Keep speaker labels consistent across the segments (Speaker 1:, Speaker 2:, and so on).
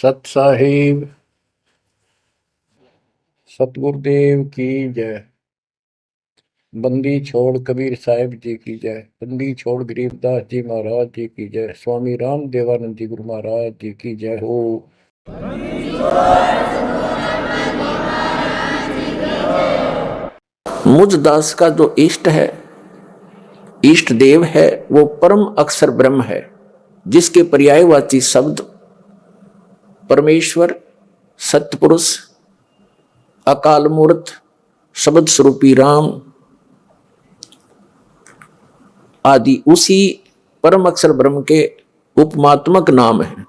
Speaker 1: सत साहिब सतगुरुदेव की जय। बंदी छोड़ कबीर साहिब जी की जय। बंदी छोड़ गरीबदास जी महाराज जी की जय। स्वामी राम देवानंद जी गुरु महाराज जी की जय हो।
Speaker 2: मुझ दास का जो इष्ट है, इष्ट देव है, वो परम अक्षर ब्रह्म है, जिसके पर्यायवाची शब्द परमेश्वर, सत्पुरुष, अकाल मूर्त, शब्द स्वरूपी राम आदि उसी परम अक्षर ब्रह्म के उपमात्मक नाम है।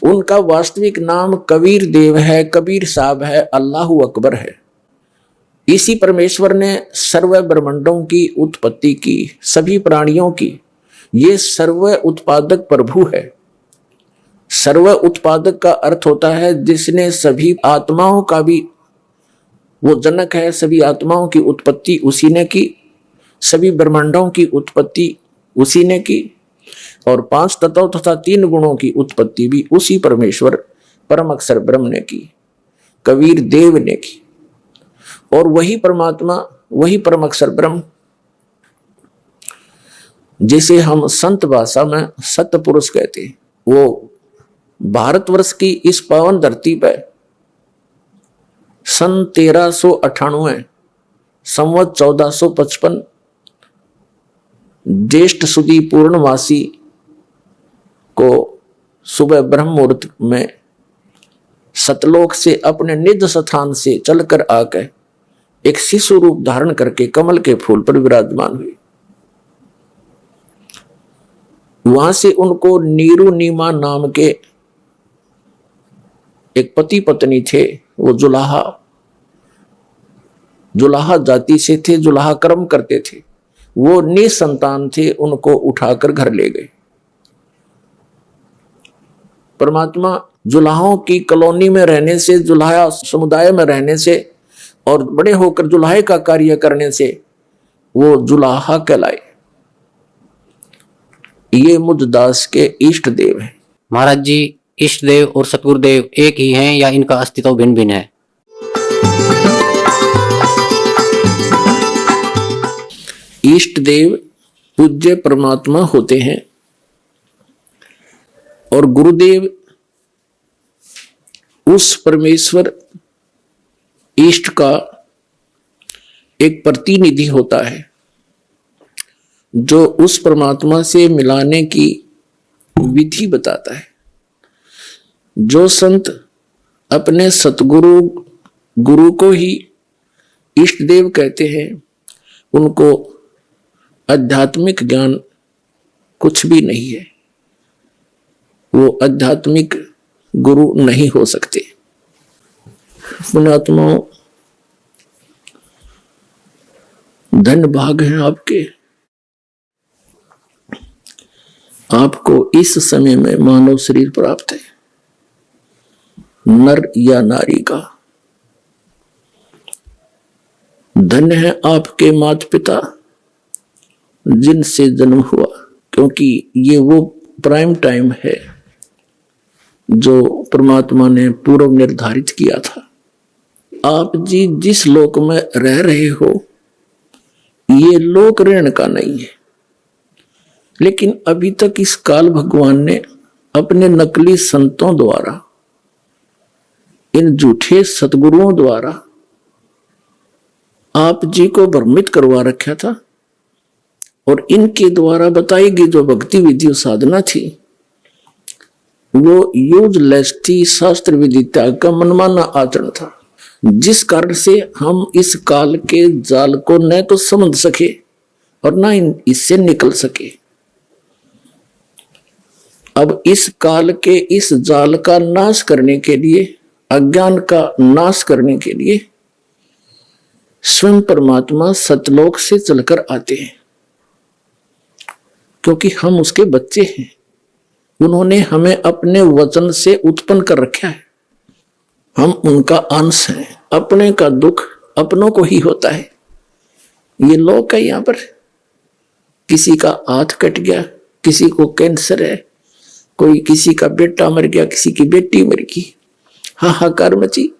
Speaker 2: उनका वास्तविक नाम कबीर देव है, कबीर साहब है, अल्लाहु अकबर है। इसी परमेश्वर ने सर्व ब्रह्मांडों की उत्पत्ति की, सभी प्राणियों की। ये सर्व उत्पादक प्रभु है। सर्व उत्पादक का अर्थ होता है जिसने सभी आत्माओं का भी वो जनक है। सभी आत्माओं की उत्पत्ति उसी ने की, सभी ब्रह्मांडों की उत्पत्ति उसी ने की, और 5 तत्वों तथा 3 गुणों की उत्पत्ति भी उसी परमेश्वर परम अक्षर ब्रह्म ने की, कबीर देव ने की। और वही परमात्मा, वही परम अक्षर ब्रह्म, जिसे हम संत भाषा में सतपुरुष कहते हैं, वो भारतवर्ष की इस पावन धरती पर सन 1398 संवत 1455 ज्येष्ठ सुदी पूर्णमासी को सुबह ब्रह्म मुहूर्त में सतलोक से अपने निज स्थान से चलकर आकर एक शिशु रूप धारण करके कमल के फूल पर विराजमान हुई। वहां से उनको नीरू नीमा नाम के एक पति पत्नी थे। वो जुलाहा जाति से थे, जुलाहा कर्म करते थे। वो निसंतान थे, उनको उठाकर घर ले गए। परमात्मा जुलाहों की कॉलोनी में रहने से, जुलाहा समुदाय में रहने से और बड़े होकर जुलाहे का कार्य करने से वो जुलाहा कहलाए। ये मुझ दास के इष्ट देव हैं।
Speaker 3: महाराज जी, इष्ट देव और सतगुरुदेव एक ही हैं या इनका अस्तित्व भिन्न भिन्न है?
Speaker 2: इष्ट देव पूज्य परमात्मा होते हैं और गुरुदेव उस परमेश्वर इष्ट का एक प्रतिनिधि होता है, जो उस परमात्मा से मिलाने की विधि बताता है। जो संत अपने सतगुरु गुरु को ही इष्ट देव कहते हैं, उनको आध्यात्मिक ज्ञान कुछ भी नहीं है। वो आध्यात्मिक गुरु नहीं हो सकते। पुण्यात्माओं, धन्य भाग हैं आपके। आपको इस समय में मानव शरीर प्राप्त है, नर या नारी का। धन्य है आपके माता पिता जिनसे जन्म हुआ, क्योंकि ये वो प्राइम टाइम है जो परमात्मा ने पूर्व निर्धारित किया था। आप जी जिस लोक में रह रहे हो, ये लोक रहने का नहीं है, लेकिन अभी तक इस काल भगवान ने अपने नकली संतों द्वारा, इन झूठे सतगुरुओं द्वारा आप जी को भ्रमित करवा रखा था। और इनके द्वारा बताई गई जो भक्ति विधि साधना थी, वो यूजलेस थी, शास्त्र विधि त्याग का मनमाना आचरण था, जिस कारण से हम इस काल के जाल को न तो समझ सके और न इससे निकल सके। अब इस काल के इस जाल का नाश करने के लिए, अज्ञान का नाश करने के लिए स्वयं परमात्मा सतलोक से चलकर आते हैं, क्योंकि हम उसके बच्चे हैं। उन्होंने हमें अपने वचन से उत्पन्न कर रखा है, हम उनका अंश हैं। अपने का दुख अपनों को ही होता है। ये लोग है, यहां पर किसी का हाथ कट गया, किसी को कैंसर है, कोई किसी का बेटा मर गया, किसी की बेटी मर गई, हाहाकार मची,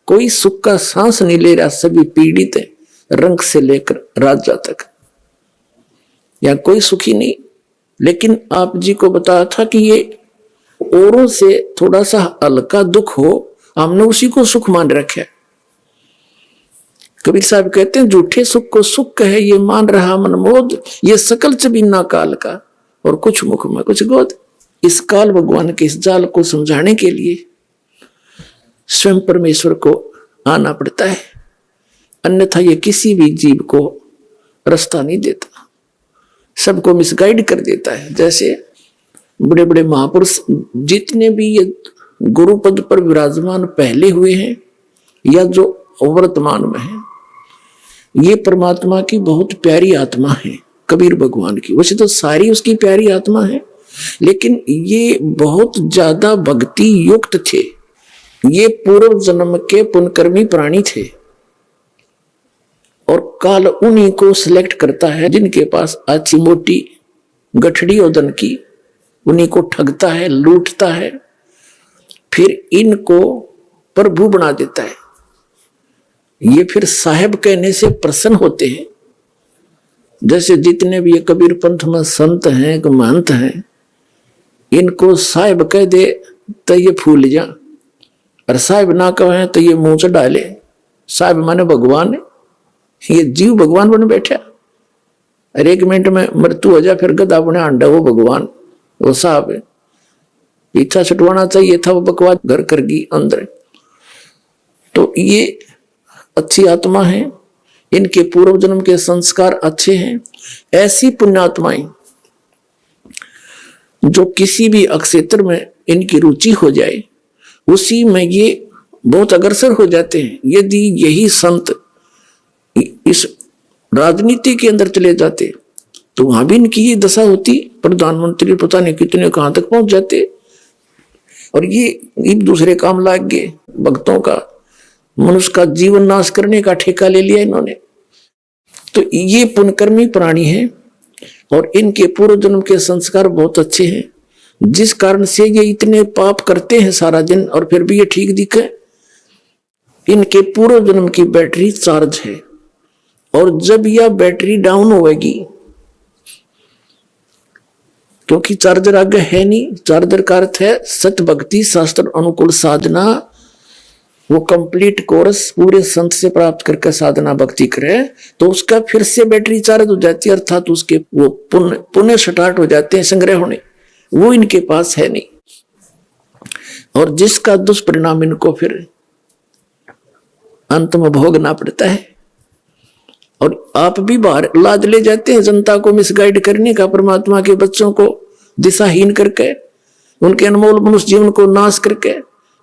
Speaker 2: कोई सुख का सांस नहीं ले रहा, सभी पीड़ित है, रंग से लेकर राजा तक, या कोई सुखी नहीं। लेकिन आप जी को बताया था कि ये औरों से थोड़ा सा हल्का दुख हो, हमने उसी को सुख मान रखा है। कबीर साहब कहते हैं झूठे सुख को सुख कहे, ये मान रहा मनमोद, ये सकल चबीना काल का, और कुछ मुख में कुछ गोद। इस काल भगवान के इस जाल को समझाने के लिए स्वयं परमेश्वर को आना पड़ता है, अन्यथा ये किसी भी जीव को रास्ता नहीं देता, सबको मिसगाइड कर देता है। जैसे बड़े बड़े महापुरुष जितने भी ये गुरु पद पर विराजमान पहले हुए हैं या जो वर्तमान में है, ये परमात्मा की बहुत प्यारी आत्मा है। कबीर भगवान की वैसे तो सारी उसकी प्यारी आत्मा है, लेकिन ये बहुत ज्यादा भक्ति युक्त थे, ये पूर्व जन्म के पुण्यकर्मी प्राणी थे, और काल उन्हीं को सिलेक्ट करता है जिनके पास अच्छी मोटी गठड़ी और धन की, उन्हीं को ठगता है, लूटता है, फिर इनको प्रभु बना देता है। ये फिर साहेब कहने से प्रसन्न होते हैं। जैसे जितने भी ये कबीर पंथ में संत हैं, महंत हैं, इनको साहेब कह दे तो ये फूल जा, और साहेब ना कहे तो ये मुंह से डाले। साहेब माने भगवान है, ये जीव भगवान बन बैठा, और एक मिनट में मृत्यु हो जाए फिर गदा बने अंडा, वो भगवान, वो साहब है। पीछा छुटवाना चाहिए था, वो बकवास घर कर गई अंदर। तो ये अच्छी आत्मा है, इनके पूर्व जन्म के संस्कार अच्छे हैं। ऐसी पुण्यात्माएं जो किसी भी अक्षेत्र में इनकी रुचि हो जाए, उसी में ये बहुत अग्रसर हो जाते हैं। यदि यही संत इस राजनीति के अंदर चले जाते तो वहां भी इनकी ये दशा होती, प्रधानमंत्री पता नहीं कितने कहां तक पहुंच जाते, और ये एक दूसरे काम लाग गए। भक्तों का, मनुष्य का जीवन नाश करने का ठेका ले लिया इन्होंने। तो ये पुण्यकर्मी प्राणी हैं, और इनके पूर्व जन्म के संस्कार बहुत अच्छे हैं, जिस कारण से ये इतने पाप करते हैं सारा दिन और फिर भी ये ठीक दिखे। इनके पूर्व जन्म की बैटरी चार्ज है, और जब यह बैटरी डाउन होगी, क्योंकि चार्जर आगे है नहीं, चार्जर का अर्थ है सत्य भक्ति शास्त्र अनुकूल साधना, वो कंप्लीट कोर्स पूरे संत से प्राप्त करके साधना भक्ति करे, तो उसका फिर से बैटरी चार्ज हो जाती है, अर्थात उसके वो पुण्य स्टार्ट हो जाते हैं संग्रह होने, वो इनके पास है नहीं, और जिसका दुष्परिणाम इनको फिर अंत में भोगना पड़ता है। और आप भी बाहर लाद ले जाते हैं जनता को मिसगाइड करने का, परमात्मा के बच्चों को दिशाहीन करके, उनके अनमोल मनुष्य जीवन को नाश करके,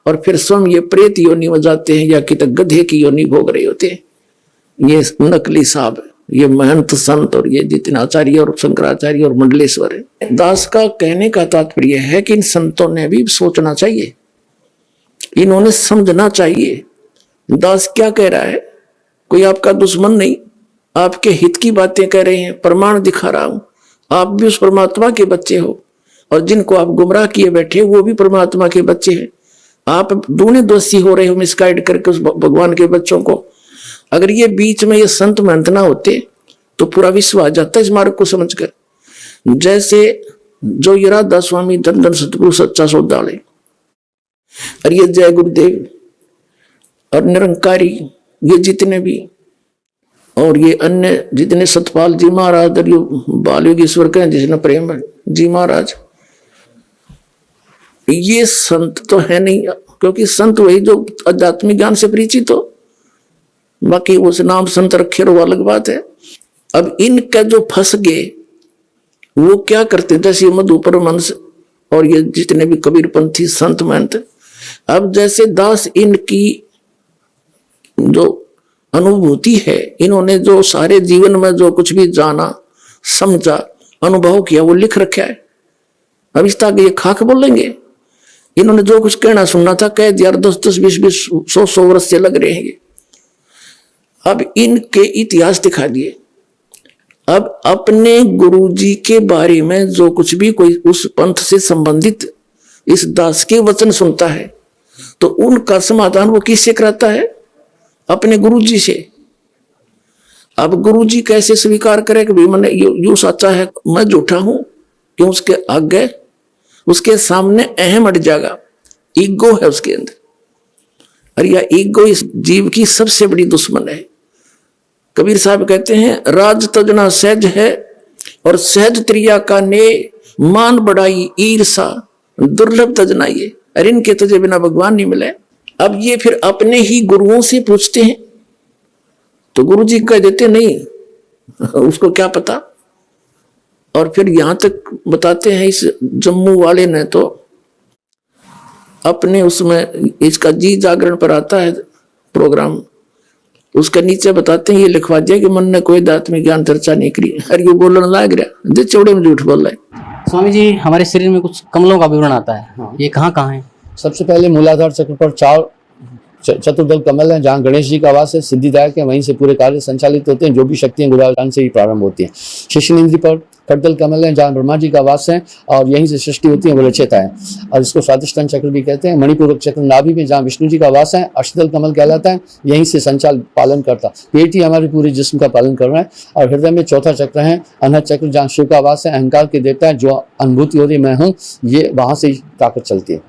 Speaker 2: और फिर स्वयं ये प्रेत योनि में जाते हैं या कि तक गधे की योनि भोग रहे होते हैं। ये नकली साहब, ये महंत संत और ये जितने आचार्य और शंकराचार्य और मंडलेश्वर है। दास का कहने का तात्पर्य है कि इन संतों ने भी सोचना चाहिए, इन्होंने समझना चाहिए दास क्या कह रहा है। कोई आपका दुश्मन नहीं, आपके हित की बातें कह रहे हैं, प्रमाण दिखा रहा हूं। आप भी उस परमात्मा के बच्चे हो, और जिनको आप गुमराह किए बैठे वो भी परमात्मा के बच्चे हैं। आप दोनों दोषी हो रहे हो मिसगाइड करके उस भगवान के बच्चों को। अगर ये बीच में ये संत महंत ना होते तो पूरा विश्व आ जाता इस मार्ग को समझकर। जैसे जो ये राधा स्वामी धन धन सतगुरु सच्चा सौदाले, और ये जय गुरुदेव और निरंकारी, ये जितने भी, और ये अन्य जितने सतपाल जी महाराज और ये बाल योगेश्वर कहें जिसने प्रेम जी महाराज, ये संत तो है नहीं, क्योंकि संत वही जो आध्यात्मिक ज्ञान से परिचित हो, बाकी उस नाम संत रखे वो अलग बात है। अब इनका जो फंस गए वो क्या करते, जैसे मधुपर मंस और ये जितने भी कबीरपंथी संत महंत, अब जैसे दास इनकी जो अनुभूति है, इन्होंने जो सारे जीवन में जो कुछ भी जाना समझा अनुभव किया वो लिख रखा है। अब इस तरह ये खाक बोलेंगे, इन्होंने जो कुछ कहना सुनना था कह दिया, 10-10, 20-20, 100-100 वर्ष से लग रहे हैं। अब इनके इतिहास दिखा दिए। अब अपने गुरुजी के बारे में जो कुछ भी कोई उस पंथ से संबंधित इस दास के वचन सुनता है तो उनका समाधान वो किससे कराता है? अपने गुरु जी से। अब गुरु जी कैसे स्वीकार करे कि भाई मैंने यू सच्चा है, मैं झूठा हूं? क्यों? उसके आगे, उसके सामने अहम अट जाएगा, ईगो है उसके अंदर। और यह ईगो इस जीव की सबसे बड़ी दुश्मन है। कबीर साहब कहते हैं, राज तजना सहज है और सहज त्रिया का ने, मान बढ़ाई ईर्षा दुर्लभ तजना ये। अरे इनके तुझे बिना भगवान नहीं मिले। अब ये फिर अपने ही गुरुओं से पूछते हैं तो गुरु जी कह देते नहीं, उसको क्या पता। और फिर यहां तक बताते हैं, इस जम्मू वाले ने तो अपने उसमें, इसका जी जागरण पर आता है प्रोग्राम, उसका नीचे बताते हैं, ये लिखवा दिया कि मन ने कोई आत्मिक ज्ञान चर्चा नहीं करी। अरे ये बोलने लग रहा, दे चौड़े में झूठ बोल रहा है।
Speaker 3: स्वामी जी, हमारे शरीर में कुछ कमलों का विवरण आता है। हाँ। ये कहाँ कहाँ है?
Speaker 4: सबसे पहले मूलाधार चक्र पर 4 चतुर्दल कमल हैं, जहाँ गणेश जी का वास है, सिद्धिदायक है, वहीं से पूरे कार्य संचालित होते हैं। जो भी शक्तियां गुरुदान से ही प्रारंभ होती हैं। शिशुनेन्द्री पर खट्टल कमल है, जहाँ ब्रह्मा जी का वास है और यहीं से सृष्टि होती है, वो रचयिता है और इसको स्वादिष्टान चक्र भी कहते हैं। मणिपूरक चक्र नाभि में, जहाँ विष्णु जी का वास है, अष्टदल कमल कहलाता है, यहीं से संचाल पालन करता। पेट ही हमारे पूरे जिस्म का पालन कर रहा है। और हृदय में चौथा चक्र है अनहद चक्र, जहाँ शिव का वास है, अहंकार के देवता है, जो अनुभूति हो रही मैं हूँ, ये वहां से ही ताकत चलती है।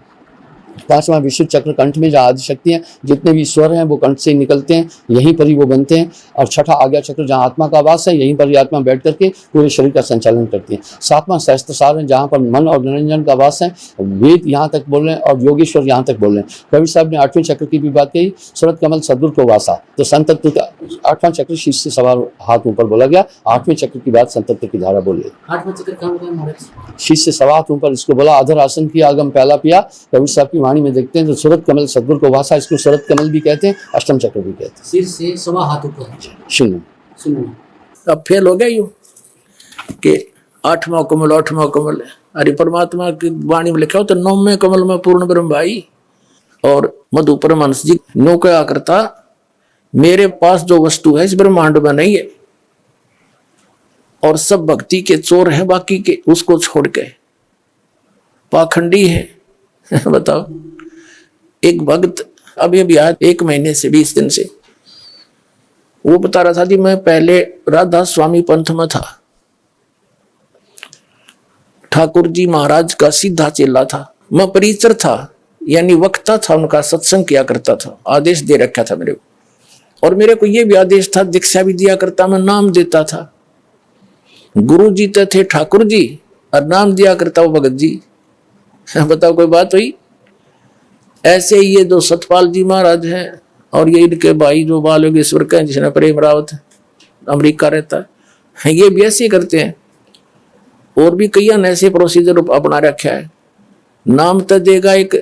Speaker 4: 5वां विशुद्ध चक्र कंठ में, जहाँ आदि शक्ति है, जितने भी स्वर हैं वो कंठ से निकलते हैं, यहीं पर ही वो बनते हैं। और 6ठा आज्ञा चक्र, जहाँ आत्मा का वास है, यहीं पर ही आत्मा बैठ करके पूरे शरीर का संचालन करती है। 7वां सहस्त्रसार है, जहाँ पर मन और निरंजन का वास है, वेद यहाँ तक बोल रहे हैं और योगेश्वर यहाँ तक बोल रहे हैं। कबीर साहब ने 8वें चक्र की भी बात कही, सूरत कमल सदगुरु को वासा, तो संतत्व का 8वां चक्र शीश से सवार हाथ ऊपर बोला गया। 8वें चक्र की बात संतत्व की धारा बोल रही है।
Speaker 3: 8वां चक्र कहाँ होता है?
Speaker 2: शीश से सवा हाथ ऊपर, इसको बोला अधर आसन की आगम पहला पिया। कबीर साहब की वाणी में देखते हैं तो सूरत कमल सदगुरु को वासा, इसको सूरत कमल भी कहते हैं, अष्टम चक्र भी कहते हैं।
Speaker 3: सिर से सवा हाथ ऊपर।
Speaker 2: सुनो
Speaker 3: सुनो,
Speaker 2: अब फेल हो गया यूं कि 8वां कमल 8वां कमल है। अरे परमात्मा की वाणी में लिखा हो तो 9वें कमल में पूर्ण ब्रह्म भाई। और मधु परमहंस जी नो क्या करता, मेरे पास जो वस्तु है इस ब्रह्मांड में नहीं है और सब भक्ति के चोर हैं बाकी के, उसको छोड़ के पाखंडी है। बताओ, एक भक्त अभी अभी आया 1 महीने से 20 दिन से, वो बता रहा था कि मैं पहले राधा स्वामी पंथ में था, ठाकुर जी महाराज का सीधा चेला था, मैं परिचर था, यानी वक्ता था, उनका सत्संग किया करता था, आदेश दे रखा था मेरे को। और मेरे को ये भी आदेश था, दीक्षा भी दिया करता, मैं नाम देता था। गुरु जी तो थे ठाकुर जी और नाम दिया करता वो भगत जी। बताओ कोई बात हुई? ऐसे ही ये जो सतपाल जी महाराज हैं और ये इनके भाई जो बाल योगेश्वर का, जिसने प्रेम रावत अमेरिका रहता है, ये भी ऐसे करते हैं। और भी कई ऐसे प्रोसीजर अपना रखा है। नाम तो देगा एक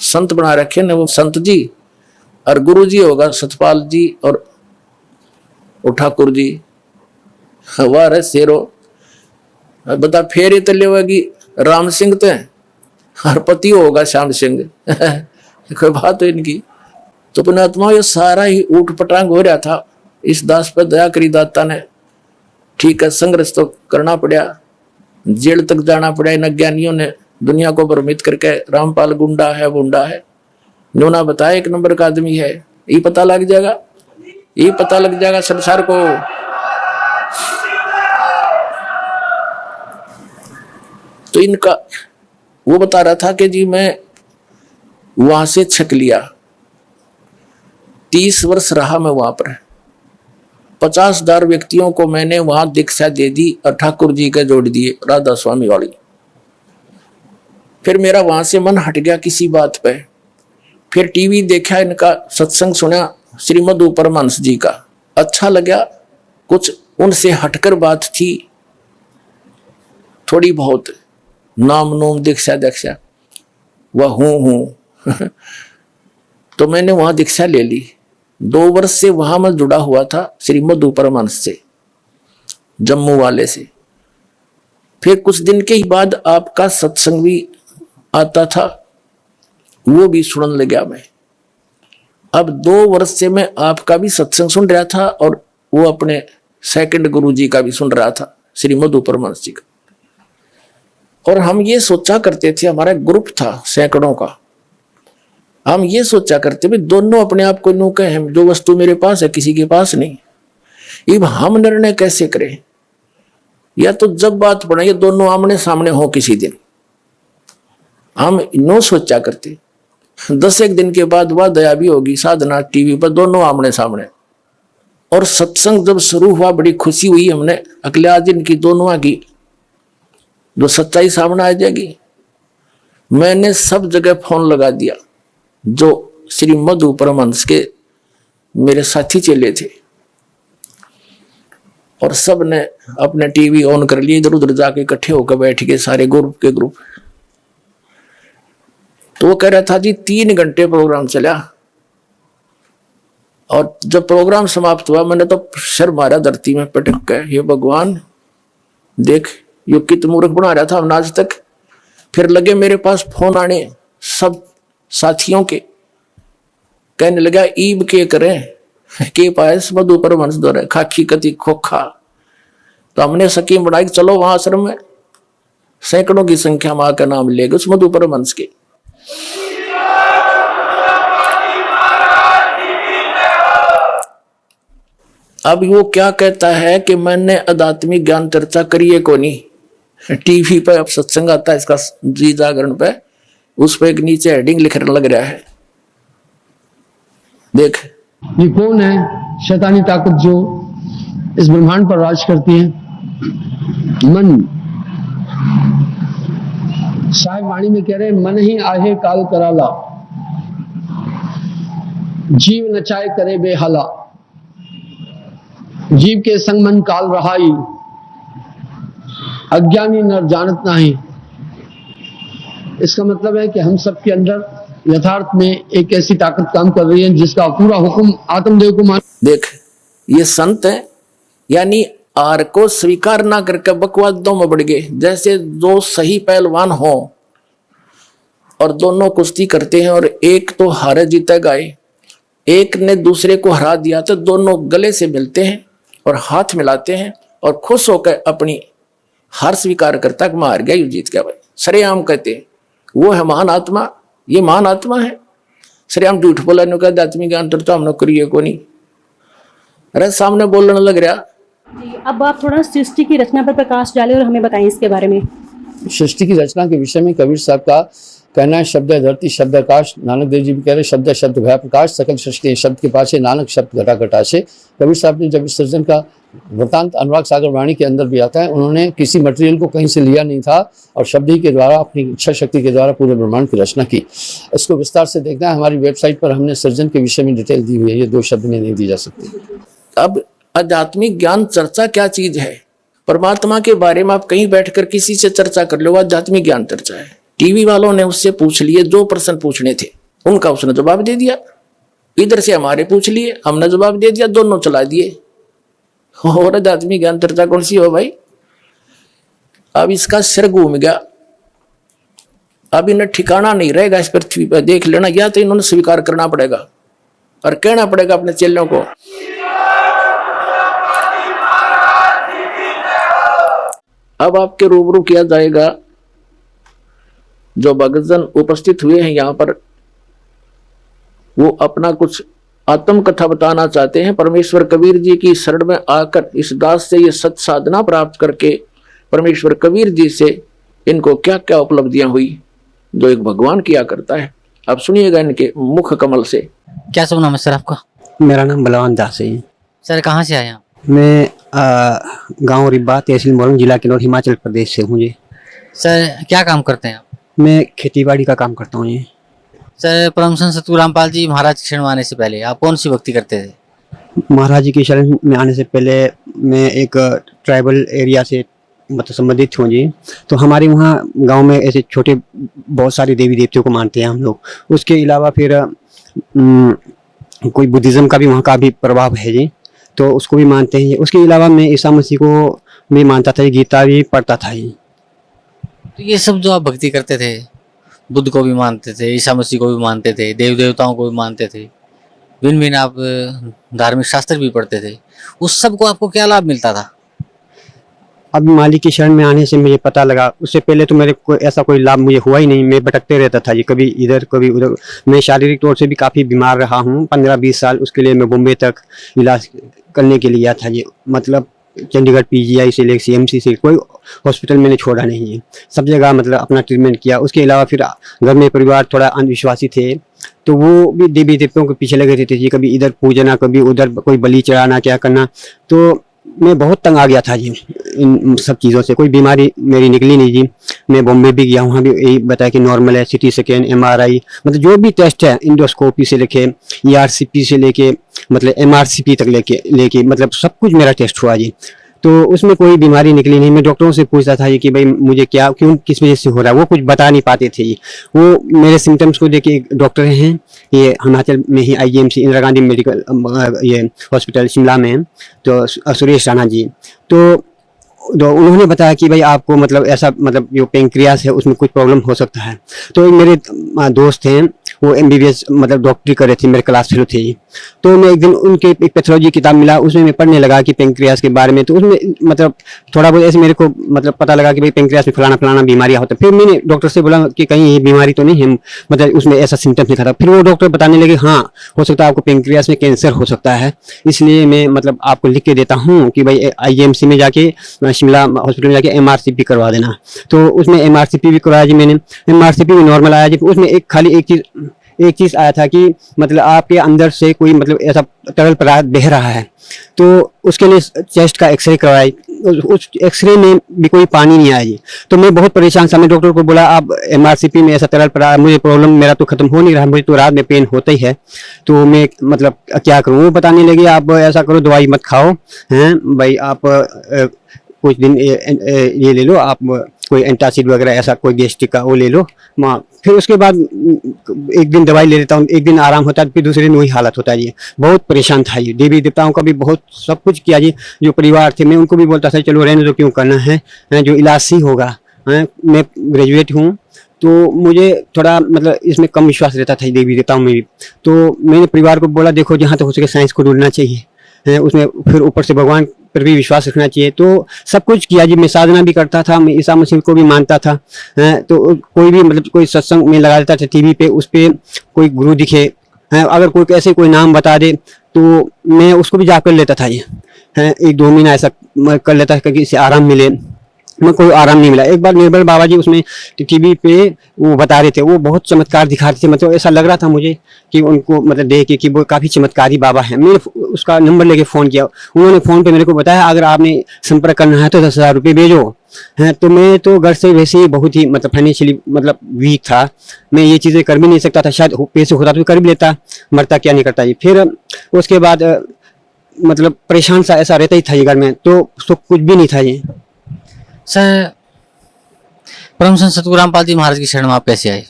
Speaker 2: संत बना रखे ना, वो संत जी, और गुरु जी होगा सतपाल जी और ठाकुर जी। वाह रे शेरो, बता फेर तले होगी राम सिंह तो और पति होगा श्याम सिंह। कोई बात हो इनकी। तो पुण्यात्मा ये सारा ही ऊट पटांग हो रहा था। इस दास पर दया करी दाता ने, ठीक है, संघर्ष तो करना पड़ा, जेल तक जाना पड़ा। इन अज्ञानियों ने दुनिया को भ्रमित करके, रामपाल गुंडा है गुंडा है, नोना बताया 1 नंबर का आदमी है, ये पता लग जाएगा, ये पता लग जाएगा संसार को। तो इनका वो बता रहा था कि जी मैं वहां से छक लिया, 30 वर्ष रहा मैं वहां पर, 50,000 व्यक्तियों को मैंने वहां दीक्षा दे दी और ठाकुर जी के जोड़ दिए राधा स्वामी वाली। फिर मेरा वहां से मन हट गया किसी बात पे। फिर टीवी देखा, इनका सत्संग सुना श्रीमद परमहंस जी का, अच्छा लगा। कुछ उनसे हटकर बात थी थोड़ी बहुत, नाम नोम दीक्षा दीक्षा वह हूं तो मैंने वहां दीक्षा ले ली। 2 वर्ष से वहां मैं जुड़ा हुआ था श्रीमद परमहंस से, जम्मू वाले से। फिर कुछ दिन के ही बाद आपका सत्संग भी आता था, वो भी सुनने लगा मैं। अब 2 वर्ष से मैं आपका भी सत्संग सुन रहा था और वो अपने सेकंड गुरु जी का भी सुन रहा था, श्रीमद परमहंस जी का। और हम ये सोचा करते थे, हमारा ग्रुप था सैकड़ों का, हम ये सोचा करते भी दोनों अपने आप को यूं कहें, जो वस्तु मेरे पास है किसी के पास नहीं। अब हम निर्णय कैसे करें? या तो जब बात पड़े ये दोनों आमने सामने हो किसी दिन, हम नो सोचा करते। 10 एक दिन के बाद वह दया भी होगी, साधना टीवी पर दोनों आमने सामने। और सत्संग जब शुरू हुआ बड़ी खुशी हुई, हमने अगले आज इनकी दोनों की जो सच्चाई सामने आ जाएगी। मैंने सब जगह फोन लगा दिया, जो श्री मधु परमहंस के मेरे साथी चेले थे, और सब ने अपने टीवी ऑन कर लिए, इधर उधर जाके इकट्ठे होकर बैठ गए सारे ग्रुप के ग्रुप। तो वो कह रहा था जी 3 घंटे प्रोग्राम चला, और जब प्रोग्राम समाप्त हुआ मैंने तो सर मारा धरती में पटक के, हे भगवान देख यो कित मूर्ख बना रहा था हमने आज तक। फिर लगे मेरे पास फोन आने सब साथियों के, कहने लगा ईब के करें के पास मधु परमहंस दौरे खाकी कति खोखा। तो हमने सकीम बनाई, चलो वहां आश्रम में सैकड़ों की संख्या में आकर नाम लेगा उस मधु परमहंस के। अब वो क्या कहता है कि मैंने आध्यात्मिक ज्ञान चर्चा करी है को नहीं, टीवी पे अब सत्संग आता है इसका जी जागरण पे, उस पे एक नीचे हेडिंग लिखने लग रहा है, देख
Speaker 4: ये कौन है शैतानी ताकत जो इस ब्रह्मांड पर राज करती है? मन। साहिब वाणी में कह रहे हैं, मन ही आहे काल कराला, जीव नचाए करे बेहाला, जीव के संग मन काल रहाई, अज्ञानी नर जानत नहीं। इसका मतलब है कि हम सबके अंदर यथार्थ में एक ऐसी ताकत काम कर रही है जिसका पूरा हुक्म आत्मदेव को मान।
Speaker 2: देख ये संत है, यानी आर को स्वीकार ना करके बकवादों में बढ़ गए। जैसे दो सही पहलवान हो और दोनों कुश्ती करते हैं और एक तो हारे जीता गाए, एक ने दूसरे को हरा दिया, तो दोनों गले से मिलते हैं और हाथ मिलाते हैं और खुश होकर अपनी हार स्वीकार करता कि मैं हार गया, यू जीत गया। भाई सरेआम कहते हैं वो है महान आत्मा, ये महान आत्मा है। सरेआम झूठ बोला नो कहते आत्मी ज्ञान तो हम करिए को नहीं, अरे सामने बोलने लग रहा।
Speaker 5: जी, अब आप थोड़ा सृष्टि की रचना पर प्रकाश डालें और हमें बताएं इसके बारे में।
Speaker 4: सृष्टि की रचना के विषय में कबीर साहब का कहना है, शब्द है धरती शब्द आकाश। नानक देव जी भी कह रहे शब्द है शब्द भय प्रकाश, सकल सृष्टि शब्द के पास है, नानक शब्द घटा घटा से। कबीर साहब ने जब सृजन का वृतांत अनुराग सागर वाणी के अंदर भी आता है, उन्होंने किसी मटेरियल को कहीं से लिया नहीं था और शब्द ही के द्वारा अपनी इच्छा शक्ति के द्वारा पूरे ब्रह्मांड की रचना की। इसको विस्तार से देखना है, हमारी वेबसाइट पर हमने सृजन के विषय में डिटेल दी हुई है, ये 2 शब्द में नहीं दी जा सकती।
Speaker 2: अब आध्यात्मिक ज्ञान चर्चा क्या चीज है? परमात्मा के बारे में आप कहीं बैठकर किसी से चर्चा कर लो, आध्यात्मिक ज्ञान चर्चा है। टीवी वालों ने उससे पूछ लिए, जो प्रश्न पूछने थे उनका उसने जवाब दे दिया, इधर से हमारे पूछ लिए, हमने जवाब दे दिया, दोनों चला दिए। और आध्यात्मिक ज्ञान चर्चा कौन सी हो भाई? अब इसका सिर घूम गया, अब इन्हें ठिकाना नहीं रहेगा इस पृथ्वी पर। देख लेना, या तो इन्होंने स्वीकार करना पड़ेगा और कहना पड़ेगा अपने चेलों को। अब आपके रूबरू किया जाएगा जो भक्तजन उपस्थित हुए हैं यहाँ पर, वो अपना कुछ आत्म कथा बताना चाहते हैं। परमेश्वर कबीर जी की शरण में आकर इस दास से ये सत साधना प्राप्त करके परमेश्वर कबीर जी से इनको क्या क्या उपलब्धियां हुई जो एक भगवान किया करता है। आप सुनिएगा इनके मुख कमल से।
Speaker 3: क्या शुभ नाम है सर आपका?
Speaker 6: मेरा नाम बलवान दास है।
Speaker 3: सर कहाँ से आए आप?
Speaker 6: मैं गांव रिब्बा तहसील मोरंग जिला किन्नौर हिमाचल प्रदेश से हूँ जी।
Speaker 3: सर क्या काम करते हैं आप?
Speaker 6: मैं खेतीबाड़ी का काम करता हूँ जी।
Speaker 3: सर परम संत सतगुरु रामपाल जी महाराज की शरण में आने से पहले आप कौन सी भक्ति करते थे?
Speaker 6: महाराज जी की शरण में आने से पहले मैं एक ट्राइबल एरिया से मतलब संबंधित हूँ जी। तो हमारे वहाँ गांव में ऐसे छोटे बहुत सारे देवी देवताओं को मानते हैं हम लोग। उसके अलावा फिर कोई बुद्धिज़्म का भी वहाँ का भी प्रभाव है जी, तो उसको भी मानते हैं। उसके अलावा मैं ईसा मसीह को भी मानता था, गीता भी पढ़ता था जी।
Speaker 3: तो ये सब जो आप भक्ति करते थे, बुद्ध को भी मानते थे, ईसा मसीह को भी मानते थे, देव देवताओं को भी मानते थे, भिन्न भिन्न आप धार्मिक शास्त्र भी पढ़ते थे, उस सब को आपको क्या लाभ मिलता था?
Speaker 6: अब मालिक की शरण में आने से मुझे पता लगा, उससे पहले तो मेरे को ऐसा कोई लाभ मुझे हुआ ही नहीं, मैं भटकते रहता था जी, कभी इधर कभी उधर। मैं शारीरिक तौर से भी काफ़ी बीमार रहा हूँ, 15-20 साल। उसके लिए मैं बॉम्बे तक इलाज करने के लिए गया था जी, मतलब चंडीगढ़ पीजीआई से लेकर सीएमसी से कोई हॉस्पिटल मैंने छोड़ा नहीं है, सब जगह मतलब अपना ट्रीटमेंट किया। उसके अलावा फिर घर में परिवार थोड़ा अंधविश्वासी थे, तो वो भी देवी देवताओं के पीछे लगे रहते थे, कभी इधर पूजना कभी उधर कोई बलि चढ़ाना क्या करना। तो मैं बहुत तंग आ गया था जी इन सब चीज़ों से। कोई बीमारी मेरी निकली नहीं जी। मैं बॉम्बे भी गया, वहाँ भी यही बताया कि नॉर्मल है, सिटी स्कैन MRI मतलब जो भी टेस्ट है, इंडोस्कोपी से लेके ERCP से लेके मतलब MRCP तक लेके मतलब सब कुछ मेरा टेस्ट हुआ जी। तो उसमें कोई बीमारी निकली नहीं। मैं डॉक्टरों से पूछता था कि भाई मुझे क्या क्यों किस वजह से हो रहा है, वो कुछ बता नहीं पाते थे। वो मेरे सिम्टम्स को देख के एक डॉक्टर हैं, ये हिमाचल में ही IGMC इंदिरा गांधी मेडिकल ये हॉस्पिटल शिमला में है, तो सुरेश राणा जी, तो उन्होंने बताया कि भाई आपको मतलब ऐसा मतलब जो पेंक्रियास है उसमें कुछ प्रॉब्लम हो सकता है। तो एक मेरे दोस्त हैं, वो MBBS मतलब डॉक्टरी कर रहे थे, मेरे क्लास फेलो थे। तो मैं एक दिन उनके एक पैथोलॉजी किताब मिला, उसमें मैं पढ़ने लगा कि पेंक्रियास के बारे में। तो उसमें मतलब थोड़ा बहुत ऐसे मेरे को मतलब पता लगा कि भाई पेंक्रियास में फलाना बीमारियाँ होता है। फिर मैंने डॉक्टर से बोला कि कहीं ये बीमारी तो नहीं है, मतलब उसमें ऐसा सिम्टम्स लिखा था। फिर वो डॉक्टर बताने लगे हाँ हो सकता है आपको पेंक्रियास में कैंसर हो सकता है, इसलिए मैं मतलब आपको लिख के देता हूँ कि भाई IGMC में जाके शिमला हॉस्पिटल में जाके MRCP करवा देना। तो उसमें MRCP भी करवाया जी मैंने। MRCP में नॉर्मल आया जी। उसमें एक खाली एक चीज़ आया था कि मतलब आपके अंदर से कोई मतलब ऐसा तरल पदार्थ बह रहा है, तो उसके लिए चेस्ट का एक्सरे करवाई। उस एक्सरे में भी कोई पानी नहीं आया जी। तो मैं बहुत परेशान था। मैं डॉक्टर को बोला आप MRCP में ऐसा तरल पदार्थ, मुझे प्रॉब्लम मेरा तो खत्म हो नहीं रहा, मुझे तो रात में पेन होता ही है, तो मैं मतलब क्या करूँ। वो बताने लगे आप ऐसा करो दवाई मत खाओ हैं भाई, आप कुछ दिन ये ले लो, आप कोई एंटासिड वगैरह ऐसा कोई गैस्ट्रिक का वो ले लो। फिर उसके बाद एक दिन दवाई ले लेता हूँ, एक दिन आराम होता है, फिर दूसरे दिन वही हालत होता है जी। बहुत परेशान था ये। देवी देवताओं का भी बहुत सब कुछ किया जी। जो परिवार थे मैं उनको भी बोलता था चलो रहने दो, क्यों करना है, जो इलाज सही होगा। मैं ग्रेजुएट हूँ, तो मुझे थोड़ा मतलब इसमें कम विश्वास रहता था देवी देवताओं में भी। तो मैंने परिवार को बोला देखो जहाँ तक हो सके साइंस को ढूंढना चाहिए, उसमें फिर ऊपर से भगवान पर भी विश्वास रखना चाहिए। तो सब कुछ किया जी। मैं साधना भी करता था, मैं ईसा मसीह को भी मानता था। तो कोई भी मतलब कोई सत्संग में लगा देता था टीवी पे, उस पर कोई गुरु दिखे, अगर कोई कैसे कोई नाम बता दे तो मैं उसको भी जा कर लेता था ये। 1-2 महीना ऐसा कर लेता था कि इससे आराम मिले। मैं कोई आराम नहीं मिला। एक बार निर्मल बाबा जी उसमें टीवी पे वो बता रहे थे, वो बहुत चमत्कार दिखा रहे थे। मतलब ऐसा लग रहा था मुझे कि उनको मतलब देख के कि वो काफ़ी चमत्कारी बाबा है। मैंने उसका नंबर लेके फ़ोन किया, उन्होंने फ़ोन पे मेरे को बताया अगर आपने संपर्क करना है तो 10,000 रुपये भेजो। तो मैं तो घर से वैसे ही बहुत ही मतलब फाइनेंशियली मतलब वीक था, मैं ये चीज़ें कर भी नहीं सकता था। शायद पैसे होता तो कर भी लेता, मरता क्या नहीं करता जी। फिर उसके बाद मतलब परेशान सा ऐसा रहता ही था ये घर में, तो कुछ भी नहीं था ये।
Speaker 3: सर परम संत सतगुरु रामपाल जी महाराज की शरण में आप कैसे आए?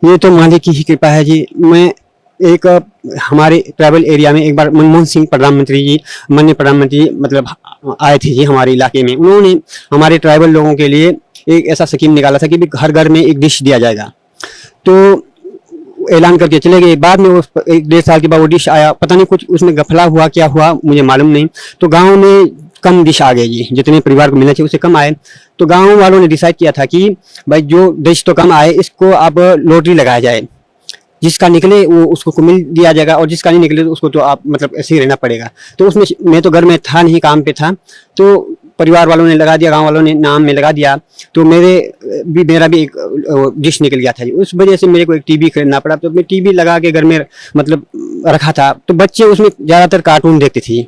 Speaker 6: ये तो मालिक की ही कृपा है जी। मैं एक हमारे ट्राइबल एरिया में एक बार मनमोहन सिंह प्रधानमंत्री जी, माननीय प्रधानमंत्री जी मतलब आए थे जी हमारे इलाके में। उन्होंने हमारे ट्राइबल लोगों के लिए एक ऐसा स्कीम निकाला था कि हर घर में एक डिश दिया जाएगा। तो ऐलान करके चले गए। बाद में वो 1-1.5 साल के बाद वो डिश आया, पता नहीं कुछ उसमें गफला हुआ क्या हुआ मुझे मालूम नहीं। तो गाँव में कम डिश आ गई जी, जितने परिवार को मिलना चाहिए उससे कम आए। तो गांव वालों ने डिसाइड किया था कि भाई जो डिश तो कम आए इसको अब लॉटरी लगाया जाए, जिसका निकले वो उसको मिल दिया जाएगा और जिसका नहीं निकले तो उसको तो आप मतलब ऐसे ही रहना पड़ेगा। तो उसमें मैं तो घर में था नहीं, काम पे था, तो परिवार वालों ने लगा दिया, गांव वालों ने नाम में लगा दिया। तो मेरा भी एक डिश निकल गया था जी। उस वजह से मेरे को एक टीवी खरीदना पड़ा। तो मैं टीवी लगा के घर में मतलब रखा था, तो बच्चे उसमें ज़्यादातर कार्टून देखते थे।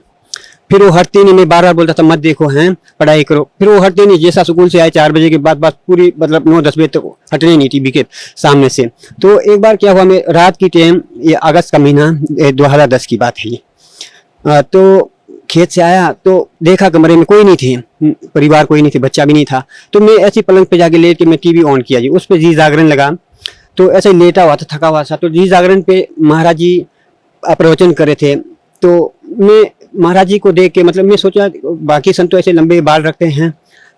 Speaker 6: फिर वो हटते नहीं, मैं बार-बार बोलता था मत देखो हैं, पढ़ाई करो। फिर वो हटते नहीं, जैसा स्कूल से आए 4 बजे के बाद बस पूरी मतलब 9-10 बजे तक हटने नहीं टीवी के सामने से। तो एक बार क्या हुआ, मैं रात की टाइम, ये अगस्त का महीना 2010 की बात है ये, तो खेत से आया तो देखा कमरे में कोई नहीं थे, परिवार कोई नहीं थे, बच्चा भी नहीं था। तो मैं ऐसी पलंग पे जाके लेट के मैं टीवी ऑन किया जी। उस पर जी जागरण लगा, तो ऐसे लेटा हुआ था, थका हुआ था। तो जी जागरण पे महाराज जी प्रवचन कर रहे थे। तो मैं महाराज जी को देख के मतलब मैं सोचा बाकी संत तो ऐसे लंबे बाल रखते हैं,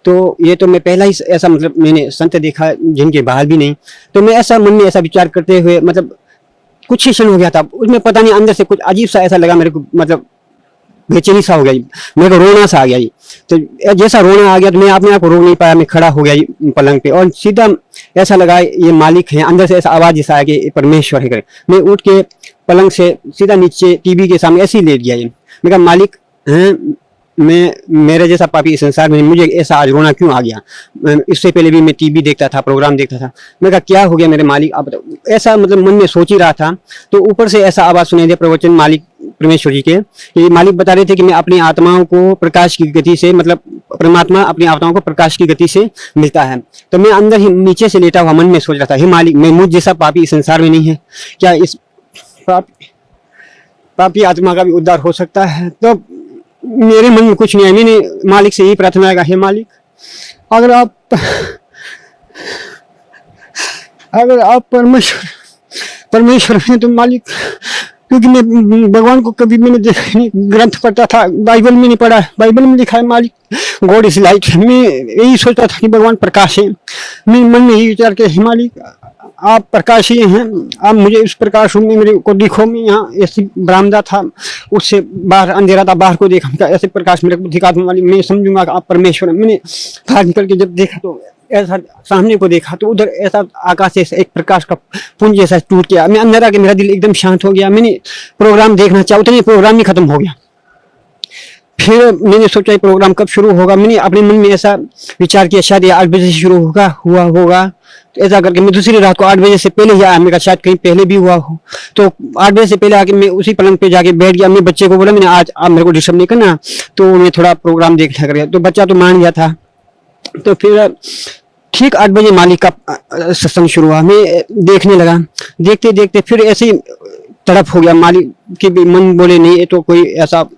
Speaker 6: तो ये तो मैं पहला ही ऐसा मतलब मैंने संत देखा जिनके बाल भी नहीं। तो मैं ऐसा मन में ऐसा विचार करते हुए मतलब कुछ ही क्षण हो गया था, उसमें पता नहीं अंदर से कुछ अजीब सा ऐसा लगा मेरे को, मतलब बेचैनी सा हो गया जी, मेरे को रोना सा आ गया जी। तो जैसा रोना आ गया तो मैं अपने आप को रोक नहीं पाया, मैं खड़ा हो गया पलंग पे और सीधा ऐसा लगा ये मालिक है, अंदर से ऐसा आवाज जैसा आया कि परमेश्वर है करे। मैं उठ के पलंग से सीधा नीचे टीवी के सामने ऐसे ही लेट गया। मैं कहा मालिक हैं, मैं मेरे जैसा पापी इस संसार में, मुझे ऐसा आज रोना क्यों आ गया? इससे पहले भी मैं टीवी देखता था, प्रोग्राम देखता था। मैं कहा क्या हो गया मेरे मालिक, आप बताओ। ऐसा मतलब मन में सोच ही रहा था तो ऊपर से ऐसा आवाज सुनाई दिया प्रवचन मालिक परमेश्वर जी के। ये मालिक बता रहे थे कि मैं अपनी आत्माओं को प्रकाश की गति से, मतलब परमात्मा अपनी आत्माओं को प्रकाश की गति से मिलता है। तो मैं अंदर ही नीचे से लेटा हुआ मन में सोच रहा था, हे मालिक, मैं मुझ जैसा पापी इस संसार में नहीं है क्या? इस पापी आत्मा का भी उद्धार हो सकता है? तो मेरे मन में कुछ नहीं है। मैंने मालिक से यही प्रार्थना किया, हे मालिक, अगर आप परमेश्वर हैं तो मालिक, क्योंकि मैं भगवान को कभी मैंने देखा नहीं, ग्रंथ पढ़ता था, बाइबल में नहीं पढ़ा, बाइबल में लिखा है मालिक गॉड इज लाइट। मैं यही सोचता था कि भगवान प्रकाश है। मैं मन में यही विचार के, हे मालिक, आप प्रकाश ही हैं, आप मुझे इस प्रकाश में मेरे को दिखो। मैं यहाँ ऐसी बरामदा था, उससे बाहर अंधेरा था, बाहर को देखा, ऐसे प्रकाश मेरे को दिखा दो मालिक, मैं समझूंगा कि आप परमेश्वर हैं। मैंने बाहर निकल के जब देखा तो ऐसा सामने को देखा तो उधर ऐसा आकाश से एक प्रकाश का पुंज जैसा टूट गया। मैं अंदर आके मेरा दिल एकदम शांत हो गया। मैंने प्रोग्राम देखना चाहा, उतने प्रोग्राम ही खत्म हो गया। फिर मैंने सोचा प्रोग्राम कब शुरू होगा। मैंने अपने मन में ऐसा विचार किया शायद 8 बजे से शुरू होगा। तो ऐसा करके मैं दूसरी रात को 8 बजे से पहले ही आया। मैं कहा शायद कहीं पहले भी हुआ हो। तो 8 बजे से पहले आके मैं उसी पलंग पे जाके बैठ गया। मैं बच्चे को बोला, मैंने आज आप मेरे को डिस्टर्ब नहीं करना, तो मैं थोड़ा प्रोग्राम देखना कर गया। तो बच्चा तो मान गया था। तो फिर ठीक 8 बजे मालिक का सत्संग शुरू हुआ। मैं देखने लगा, देखते देखते फिर ऐसे ही तड़प हो गया। मालिक के भी मन बोले, नहीं ये तो कोई ऐसा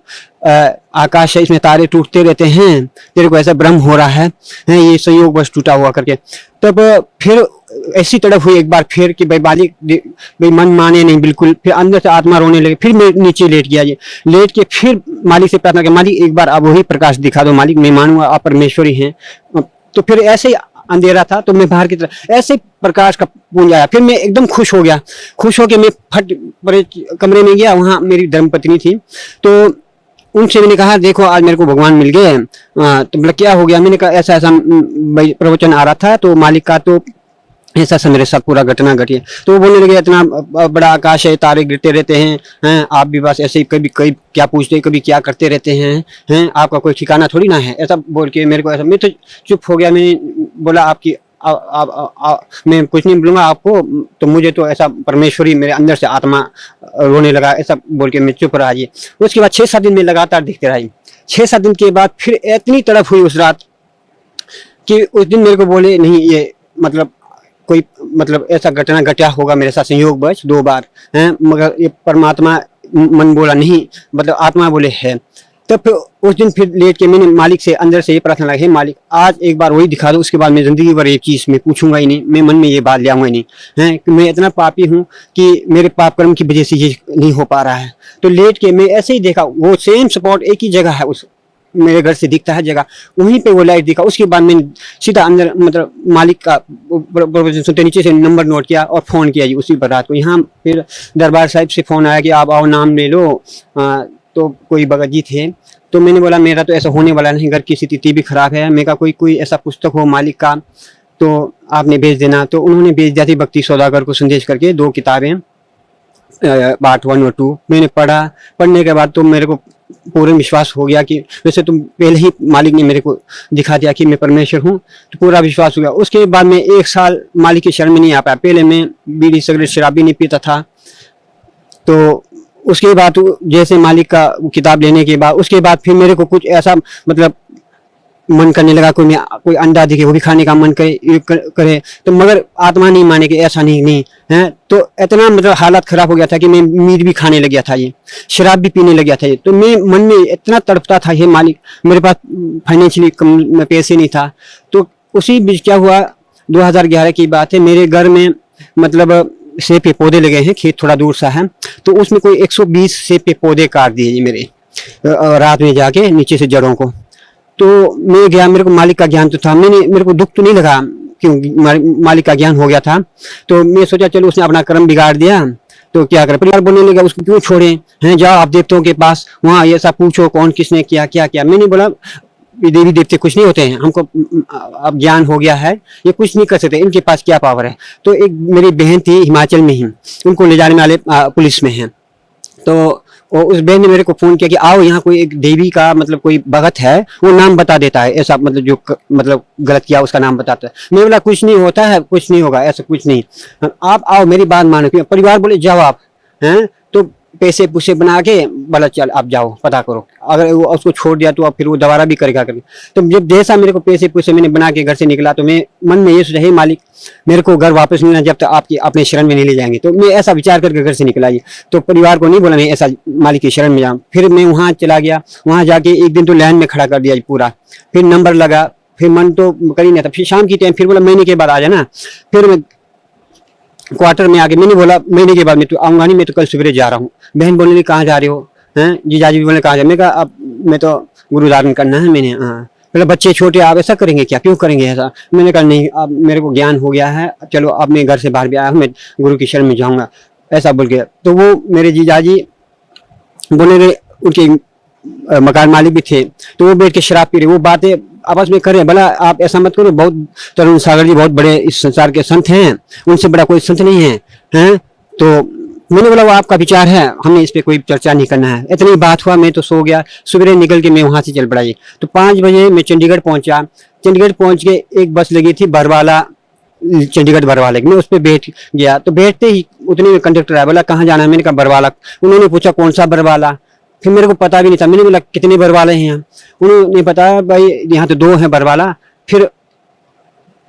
Speaker 6: आकाश है, इसमें तारे टूटते रहते हैं, तेरे को ऐसा भ्रम हो रहा है ये संयोग बस टूटा हुआ करके। तब फिर ऐसी तड़प हुई एक बार फिर कि भाई मालिक, भाई मन माने नहीं बिल्कुल। फिर अंदर से आत्मा रोने लगे। फिर मैं नीचे लेट गया। ये लेट के फिर मालिक से प्रार्थना किया, मालिक एक बार आप वही प्रकाश दिखा दो मालिक, मैं मानूंगा आप परमेश्वर ही हैं। तो फिर ऐसे ही अंधेरा था तो मैं बाहर की तरफ ऐसे प्रकाश का पुंज आया। फिर मैं एकदम खुश हो गया। खुश होकर मैं फट बड़े कमरे में गया। वहां मेरी धर्मपत्नी थी। तो उनसे मैंने कहा, देखो आज मेरे को भगवान मिल गए। तो बोला क्या हो गया? मैंने कहा ऐसा ऐसा प्रवचन आ रहा था तो मालिक का, तो ऐसा सा मेरे साथ पूरा घटना घटी। तो वो बोलने लगे, इतना बड़ा आकाश है, तारे गिरते रहते हैं, आप भी बस ऐसे ही कभी कभी क्या पूछते, कभी क्या करते रहते हैं, आपका कोई ठिकाना थोड़ी ना है। ऐसा बोल के मेरे को ऐसा, मैं तो चुप हो गया। मैंने बोला आपकी मैं कुछ नहीं बोलूंगा आपको, तो मुझे तो ऐसा परमेश्वरी मेरे अंदर से आत्मा रोने लगा। ऐसा बोल के मैं चुप रहा। जी उसके बाद 6-7 दिन में लगातार दिखते रहा। 6-7 दिन के बाद फिर इतनी तड़प हुई उस रात कि उस दिन मेरे को बोले, नहीं ये मतलब कोई मतलब ऐसा घटना घटा होगा मेरे साथ संयोग बच 2 बार हैं, मगर ये परमात्मा मन बोला नहीं, मतलब आत्मा बोले है। तब फिर उस दिन फिर लेट के मैंने मालिक से अंदर से ये प्रार्थना लगी, हे मालिक आज एक बार वही दिखा दो, उसके बाद मैं जिंदगी भर एक चीज में पूछूंगा ही नहीं, मैं मन में ये बात ले आऊंगा ही नहीं है कि मैं इतना पापी हूँ कि मेरे पाप कर्म की वजह से ये नहीं हो पा रहा है। तो लेट के मैं ऐसे ही देखा, वो सेम स्पॉट एक ही जगह है, उस मेरे घर से दिखता है जगह, वहीं पे वो लाइट दिखा। उसके बाद मैंने सीधा अंदर मतलब मालिक का सुनते नीचे से नंबर नोट किया और फोन किया जी उसी रात को। यहाँ फिर दरबार साहिब से फोन आया कि आप आओ नाम ले लो। तो कोई भगत जी थे। तो मैंने बोला मेरा तो ऐसा होने वाला नहीं, घर की स्थिति भी खराब है। मैं कहा कोई ऐसा पुस्तक हो मालिक का तो आपने भेज देना। तो उन्होंने भेज दिया थी भक्ति सौदागर को संदेश करके 2 किताबें, पार्ट 1 और 2 मैंने पढ़ा। पढ़ने के बाद तो मेरे को पूरा विश्वास हो गया कि वैसे तो पहले ही मालिक ने मेरे को दिखा दिया कि मैं परमेश्वर हूँ, तो पूरा विश्वास हो गया। उसके बाद मैं 1 साल मालिक की शरण में नहीं आ पाया। पहले मैं बीड़ी सिगरेट शराब भी नहीं पीता था। तो उसके बाद जैसे मालिक का किताब लेने के बाद उसके बाद फिर मेरे को कुछ ऐसा मतलब मन करने लगा, कोई अंडा दिखे वो भी खाने का मन करे तो मगर आत्मा नहीं माने कि ऐसा नहीं है। तो इतना मतलब हालत खराब हो गया था कि मैं मीट भी खाने लग गया था, ये शराब भी पीने लग गया था। ये तो मैं मन में इतना तड़पता था, ये मालिक मेरे पास फाइनेंशियली कम पैसे नहीं था। तो उसी बीच क्या हुआ, 2011 की बात है, मेरे घर में मतलब सेब के पौधे लगे हैं, खेत थोड़ा दूर सा है। तो उसमें कोई 120 सेब के पौधे काट दिए मेरे रात में जाके नीचे से जड़ों को। तो मैं गया, मेरे को मालिक का ज्ञान तो था, मेरे को दुख तो नहीं लगा क्योंकि मालिक का ज्ञान हो गया था। तो मैं सोचा चलो उसने अपना कर्म बिगाड़ दिया तो क्या करे। परिवार बोलने लगा उसको क्यों छोड़े हैं, जाओ आप देवताओं के पास, वहाँ ऐसा पूछो कौन किसने किया क्या किया। मैंने बोला देवी देवते कुछ नहीं होते हैं, हमको अब ज्ञान हो गया है, ये कुछ नहीं कर सकते, इनके पास क्या पावर है। तो एक मेरी बहन थी हिमाचल में ही, उनको ले जाने वाले पुलिस में हैं। तो उस बहन ने मेरे को फोन किया कि आओ यहाँ कोई एक देवी का मतलब कोई भगत है, वो नाम बता देता है, ऐसा मतलब जो मतलब गलत किया उसका नाम बताता है। मैं बोला कुछ नहीं होता है, कुछ नहीं होगा, ऐसा कुछ नहीं, आप आओ मेरी बात मानो। परिवार बोले जाओ आप हैं, तो पैसे पुसे बना के बोला चल आप जाओ पता करो, अगर वो उसको छोड़ दिया तो अब फिर वो दोबारा भी करेगा करके। तो जब जैसा मेरे को पैसे पुसे मैंने बना के घर से निकला, तो मैं मन में ये सोचा हे मालिक मेरे को घर वापस मिलना जब तक आपकी अपने शरण में नहीं ले जाएंगे। तो मैं ऐसा विचार करके घर से निकला। ये तो परिवार को नहीं बोला मैं ऐसा मालिक की शरण में जाऊँ। फिर मैं वहाँ चला गया, वहाँ जाके एक दिन तो लाइन में खड़ा कर दिया पूरा, फिर नंबर लगा, फिर मन तो कर ही नहीं था। फिर शाम की टाइम फिर बोला महीने के बाद आ जाना। फिर मैं क्वार्टर में आके मैंने बोला महीने के बाद मैं तो आऊंगा नहीं, मैं तो कल सवेरे जा रहा हूँ। बहन बोलने कहाँ जा रहे हो हैं, जीजाजी भी बोले कहाँ जा, मैं कहा अब मैं तो गुरु धारण करना है मैंने। हाँ बोले बच्चे छोटे आप ऐसा करेंगे क्या, क्यों करेंगे ऐसा। मैंने कहा नहीं अब मेरे को ज्ञान हो गया है, चलो अब मैं घर से बाहर भी आया हूँ, मैं गुरु की शरण में जाऊंगा ऐसा बोल के। तो वो मेरे जीजाजी बोले उनके मकान मालिक भी थे, तो वो बैठ के शराब पी रहे, वो बातें आपस में कर रहे हैं। बोला आप ऐसा मत करो, बहुत तरुण सागर जी बहुत बड़े इस संसार के संत हैं, उनसे बड़ा कोई संत नहीं है, हैं। तो मैंने बोला वो आपका विचार है, हमने इस पे कोई चर्चा नहीं करना है। इतनी बात हुआ, मैं तो सो गया। सुबह निकल के मैं वहां से चल पड़ा। तो 5 बजे मैं चंडीगढ़ पहुंचा। चंडीगढ़ पहुंच के एक बस लगी थी बरवाला, चंडीगढ़ बरवाला की, मैं उस पर बैठ गया। तो बैठते ही उतने में कंडक्टर आया, बोला कहाँ जाना है, मैंने कहा बरवाला। उन्होंने पूछा कौन सा बरवाला, फिर मेरे को पता भी नहीं था। मैंने बोला कितने बरवाले हैं यहाँ, उन्होंने बताया भाई यहाँ तो 2 हैं बरवाला। फिर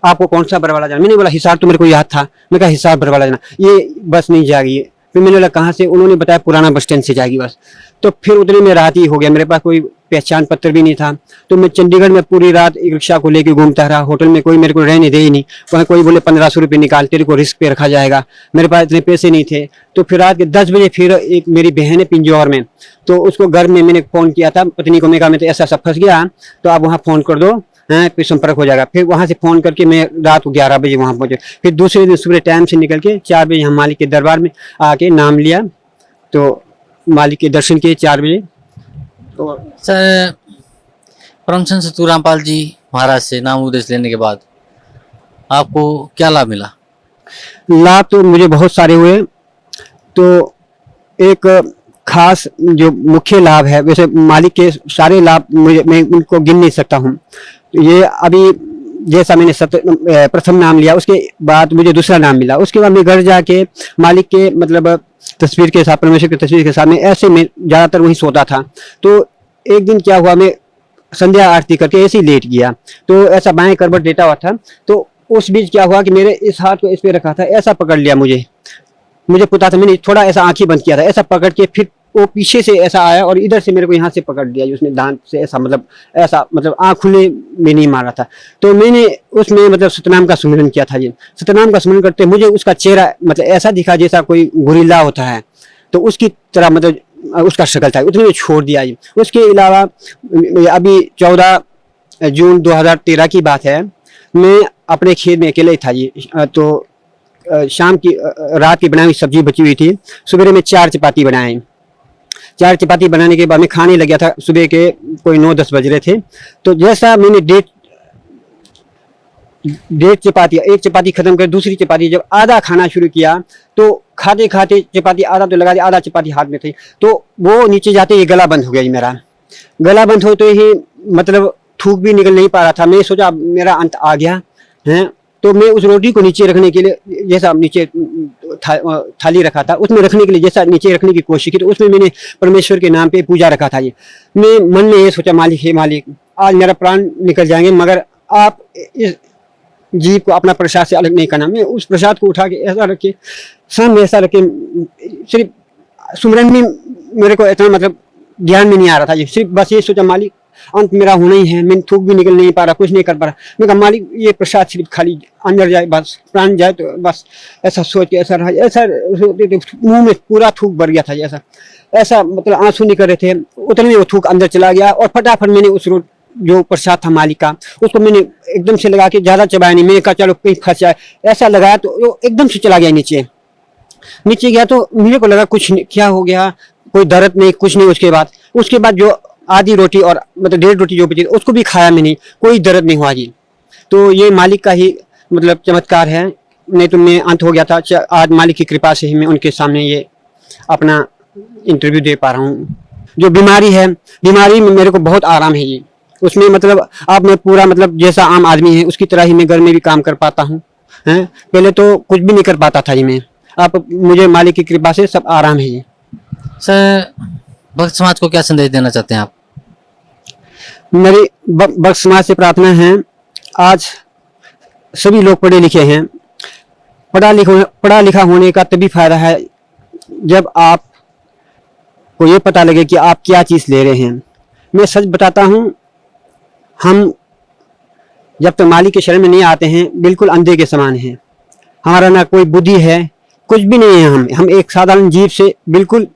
Speaker 6: आपको कौन सा बरवाला जाना, मैंने बोला हिसार तो मेरे को याद था, मैं कहा हिसार बरवाला जाना, ये बस नहीं जाएगी। फिर मैंने बोला कहाँ से, उन्होंने बताया पुराना बस स्टैंड से जाएगी बस। तो फिर उतने में रात ही हो गया, मेरे पास कोई पहचान पत्र भी नहीं था। तो मैं चंडीगढ़ में पूरी रात एक रिक्शा को लेके घूमता रहा। होटल में कोई मेरे को रहने दे ही नहीं, वहाँ कोई बोले 1500 रुपये निकाल, तेरे को रिस्क पे रखा जाएगा। मेरे पास इतने पैसे नहीं थे। तो फिर रात के 10 बजे फिर एक मेरी बहन है पिंजौर में, तो उसको घर में मैंने फोन किया था पत्नी को, मैं कहा मैं तो ऐसा सब फंस गया, तो आप वहाँ फोन कर दो हैं, फिर संपर्क हो जाएगा। फिर वहां से फोन करके मैं रात को 11 बजे वहां पहुंचे। फिर दूसरे दिन सुबह टाइम से निकल के 4 बजे हम मालिक के दरबार में आके नाम लिया, तो मालिक के दर्शन किए 4 बजे। तो
Speaker 3: सर परमचंद सतगुरु रामपाल जी महाराज से नाम उपदेश लेने के बाद आपको क्या लाभ मिला?
Speaker 6: लाभ तो मुझे बहुत सारे हुए। तो एक खास जो मुख्य लाभ है, वैसे मालिक के सारे लाभ मुझे मैं उनको गिन नहीं सकता हूँ। ये अभी जैसा मैंने प्रथम नाम लिया, उसके बाद मुझे दूसरा नाम मिला, उसके बाद मैं घर जाके मालिक के मतलब तस्वीर के साथ, परमेश्वर की तस्वीर के साथ में ऐसे में ज़्यादातर वही सोता था। तो एक दिन क्या हुआ, मैं संध्या आरती करके ऐसे ही लेट गया, तो ऐसा बाएं करवट लेटा हुआ था। तो उस बीच क्या हुआ कि मेरे इस हाथ को इस पे रखा था, ऐसा पकड़ लिया मुझे पता था, मैंने थोड़ा ऐसा आंखें बंद किया था, ऐसा पकड़ के फिर वो पीछे से ऐसा आया और इधर से मेरे को यहाँ से पकड़ लिया, उसने दांत से ऐसा मतलब आँख खुले में नहीं मारा था। तो मैंने उसमें मतलब सतनाम का सुमिरन किया था। सतनाम का सुमिरन करते मुझे उसका चेहरा मतलब ऐसा दिखा जैसा कोई गुरिल्ला होता है, तो उसकी तरह मतलब उसका शक्ल था, उतने में छोड़ दिया। उसके अलावा अभी 14 जून 2013 की बात है, मैं अपने खेत में अकेले था। तो शाम की रात की बनाई हुई सब्जी बची हुई थी, सुबह में 4 चपाती बनाए। 4 चपाती बनाने के बाद मैं खाने लग गया था, सुबह के कोई 9-10 बज रहे थे। तो जैसा मैंने डेढ़ चपाती, एक चपाती खत्म कर दूसरी चपाती जब आधा खाना शुरू किया, तो खाते खाते चपाती आधा तो लगा दी, आधा चपाती हाथ में थी, तो वो नीचे जाते ही गला बंद हो गया। मेरा गला बंद होते ही मतलब थूक भी निकल नहीं पा रहा था। मैं सोचा मेरा अंत आ गया है। तो मैं उस रोटी को नीचे रखने के लिए, जैसा नीचे थाली रखा था उसमें रखने के लिए जैसा नीचे रखने की कोशिश की, तो उसमें मैंने परमेश्वर के नाम पे पूजा रखा था। मैं मन में ये सोचा मालिक हे मालिक, आज मेरा प्राण निकल जाएंगे, मगर आप इस जीव को अपना प्रसाद से अलग नहीं करना। मैं उस प्रसाद को उठा के ऐसा रखे, सामने ऐसा रखे, सिर्फ सुमरन में मेरे को इतना मतलब ध्यान में नहीं आ रहा था। सिर्फ बस ये सोचा मालिक अंत मेरा होना ही है, मैं थूक भी निकल नहीं पा रहा, कुछ नहीं कर पा रहा। मैं कहा मालिक ये प्रसाद सिर्फ खाली अंदर जाए, बस प्राण जाए, तो बस ऐसा सोच के ऐसा रहा। ऐसा मुंह में पूरा थूक भर गया था, ऐसा मतलब आंसू निकल रहे थे। उतने में वो थूक अंदर चला गया और फटाफट मैंने उस जो प्रसाद था मालिक का, उसको मैंने एकदम से लगा के, ज्यादा चबाया नहीं। मैंने कहा चलो कहीं फंस जाए, ऐसा लगाया तो वो एकदम से चला गया नीचे गया। तो मेरे को लगा कुछ क्या हो गया, कोई दर्द नहीं, कुछ नहीं। उसके बाद जो आधी रोटी और मतलब 1.5 रोटी जो बची थी, उसको भी खाया मैंने, कोई दर्द नहीं हुआ जी। तो ये मालिक का ही मतलब चमत्कार है, नहीं तो मैं अंत हो गया था। आज मालिक की कृपा से ही मैं उनके सामने ये अपना इंटरव्यू दे पा रहा हूँ। जो बीमारी है, बीमारी में मेरे को बहुत आराम है जी। उसमें मतलब अब मैं पूरा मतलब जैसा आम आदमी है उसकी तरह ही मैं घर में भी काम कर पाता हूँ, हैं। पहले तो कुछ भी नहीं कर पाता था जी मैं, अब मुझे मालिक की कृपा से सब आराम है जी।
Speaker 3: सर, भक्त समाज को क्या संदेश देना चाहते हैं आप?
Speaker 6: मेरी भक्त समाज से प्रार्थना है, आज सभी लोग पढ़े लिखे हैं। पढ़ा लिखा होने का तभी फायदा है जब आप को ये पता लगे कि आप क्या चीज़ ले रहे हैं। मैं सच बताता हूँ, हम जब तक मालिक के शरण में नहीं आते हैं बिल्कुल अंधे के समान हैं। हमारा ना कोई बुद्धि है, कुछ भी नहीं है। हम एक साधारण जीव से बिल्कुल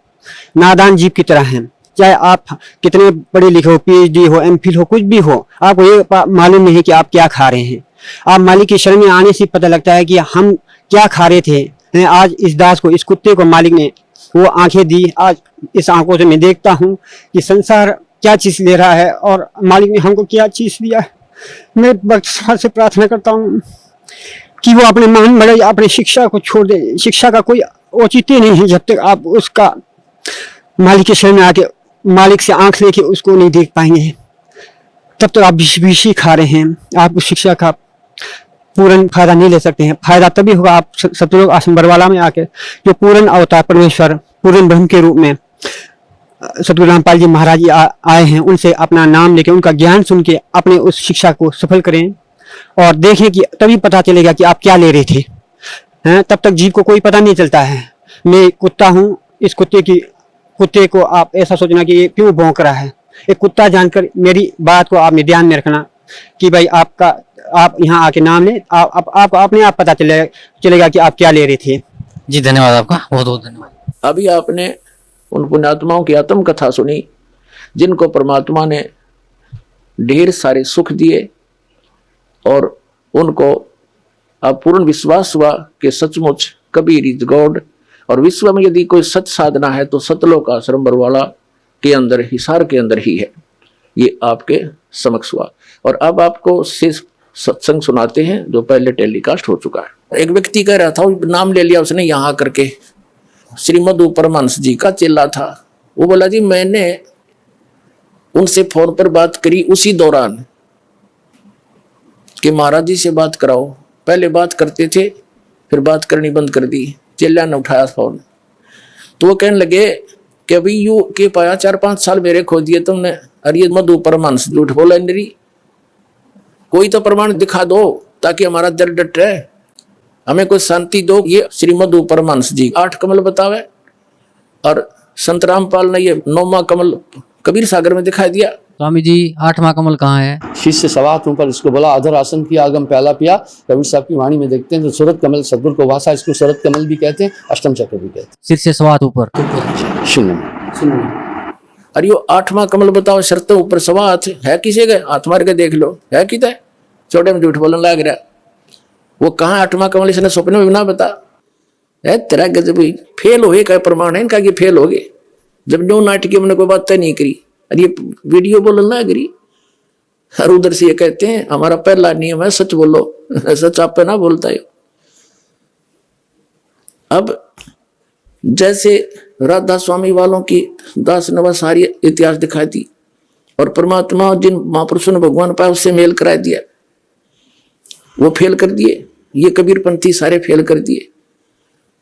Speaker 6: नादान जीव की तरह हैं। चाहे आप कितने पढ़े लिखे हो, PhD हो, MPhil हो, कुछ भी हो, आपको ये मालूम नहीं कि आप क्या खा रहे हैं। आप मालिक की शरण में आने से पता लगता है कि हम क्या खा रहे थे। आज इस दास को, इस कुत्ते को मालिक ने वो आंखें दी। आज इस आंखों से मैं देखता हूँ कि संसार क्या चीज़ ले रहा है और मालिक ने हमको क्या चीज़ दिया है। मैं भक्त समाज से प्रार्थना करता हूँ कि वो अपने मान बड़े अपने शिक्षा को छोड़ दे। शिक्षा का कोई औचित्य नहीं है जब तक आप उसका मालिक के शरण में आके मालिक से आंख लेके उसको नहीं देख पाएंगे, तब तक आप विष खा रहे हैं। आप उस शिक्षा का पूर्ण फायदा नहीं ले सकते हैं। फायदा तभी होगा आप सतलोक आश्रम बरवाला में आके, जो पूर्ण अवतार परमेश्वर पूर्ण ब्रह्म के रूप में सतगुरु रामपाल जी महाराज जी आए हैं, उनसे अपना नाम लेके उनका ज्ञान सुन के अपने उस शिक्षा को सफल करें और देखें कि तभी पता चलेगा कि आप क्या ले रहे थे, हैं। तब तक जीव को कोई पता नहीं चलता है। मैं कुत्ता हूँ, इस कुत्ते को आप ऐसा सोचना कि ये क्यों भौंक रहा है। एक कुत्ता जानकर मेरी बात को आपने ध्यान में रखना कि भाई आप यहाँ आके नाम लें, आपको अपने आप पता चलेगा कि आप क्या ले रहे थे।
Speaker 3: जी धन्यवाद आपका, बहुत बहुत धन्यवाद।
Speaker 2: अभी आपने उन पुण्यात्माओं की आत्म कथा सुनी जिनको परमात्मा ने ढेर सारे सुख दिए और उनको अब पूर्ण विश्वास हुआ कि सचमुच कबीर इज गॉड। और विश्व में यदि कोई सच साधना है तो सतलोक आश्रम बरवाला के अंदर, हिसार के अंदर ही है। ये आपके समक्ष हुआ। और अब आपको शेष सत्संग सुनाते हैं जो पहले टेलीकास्ट हो चुका है। एक व्यक्ति कह रहा था, नाम ले लिया उसने यहाँ करके, श्रीमद परमहंस जी का चेला था। वो बोला जी मैंने उनसे फोन पर बात करी उसी दौरान कि महाराज जी से बात कराओ। पहले बात करते थे, फिर बात करनी बंद कर दी। चेला ने उठाया फोन तो वो कहने लगे कि अभी यू के पाया 4-5 साल मेरे खो दिए तुमने। अरे मधु परमहंस झूठ बोला इंद्री, कोई तो प्रमाण दिखा दो ताकि हमारा दिल डट रहे, हमें कोई शांति दो। ये श्रीमद परमहंस जी 8 कमल बतावे और संत रामपाल ने ये 9वां कमल कबीर सागर में दिखाई दिया।
Speaker 3: स्वामी जी 8वां कमल कहाँ है?
Speaker 4: शिष्य सवा हाथ ऊपर इसको बोला, अधर आसन किया, आगम प्याला पिया। कबीर साहब की वाणी में देखते हैं तो सूरत कमल सदगुरु को वासा, इसको सूरत कमल भी कहते हैं, अष्टम चक्र भी कहते
Speaker 3: सिर से सवात ऊपर।
Speaker 4: हैं। शून्य
Speaker 2: अरे यो 8वां कमल बताओ, शर्त ऊपर सवा हाथ है किसी के, हाथ मार के देख लो है कि छोटे में झूठ बोलने लग रहा। वो कहाँ 8वां कमल, इसने सपने में भी ना बता है। तेरा गजब फेल हो का प्रमाण है इनका कि फेल हो गए। जब नो नाटकी हमने कोई बात तय नहीं करी, अरे ये वीडियो बोलना ना करी। और उधर से ये कहते हैं हमारा पहला नियम है सच बोलो, सच आप पे ना बोलता है। अब जैसे राधा स्वामी वालों की दास नवा सारी इतिहास दिखाई दी और परमात्मा जिन महापुरुषों ने भगवान पाया उससे मेल करा दिया, वो फेल कर दिए। ये कबीरपंथी सारे फेल कर दिए।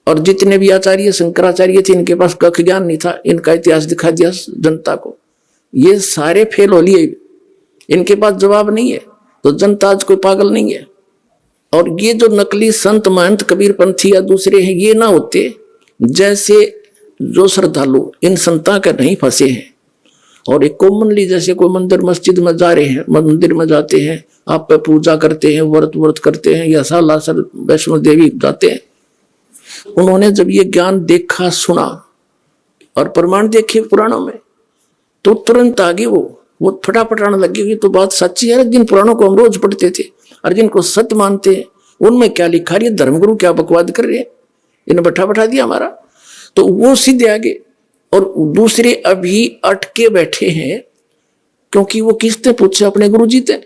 Speaker 2: और जितने भी आचार्य शंकराचार्य थे इनके पास कख ज्ञान नहीं था, इनका इतिहास दिखा दिया जनता को, ये सारे फेल हो लिए। इनके पास जवाब नहीं है तो जनता आज कोई पागल नहीं है। और ये जो नकली संत महंत कबीरपंथी या दूसरे हैं ये ना होते, जैसे जो श्रद्धालु इन संता के नहीं फंसे हैं और एक कॉमनली जैसे कोई मंदिर मस्जिद में जा रहे हैं, मंदिर में जाते हैं, आप पे पूजा करते हैं, व्रत करते हैं या सालासर वैष्णो देवी जाते हैं, उन्होंने जब ये ज्ञान देखा सुना और प्रमाण देखे पुराणों में तो तुरंत आगे वो फटाफट आने लगी। ये तो बात सच्ची है। जिन पुराणों को हम रोज पढ़ते थे और जिनको सत्य मानते हैं उनमें क्या लिखा है, धर्मगुरु क्या बकवाद कर रहे हैं, इन्हें बैठा दिया हमारा। तो वो सीधे आगे और दूसरे अभी अटके बैठे हैं क्योंकि वो किससे पूछे? अपने गुरु जी थे।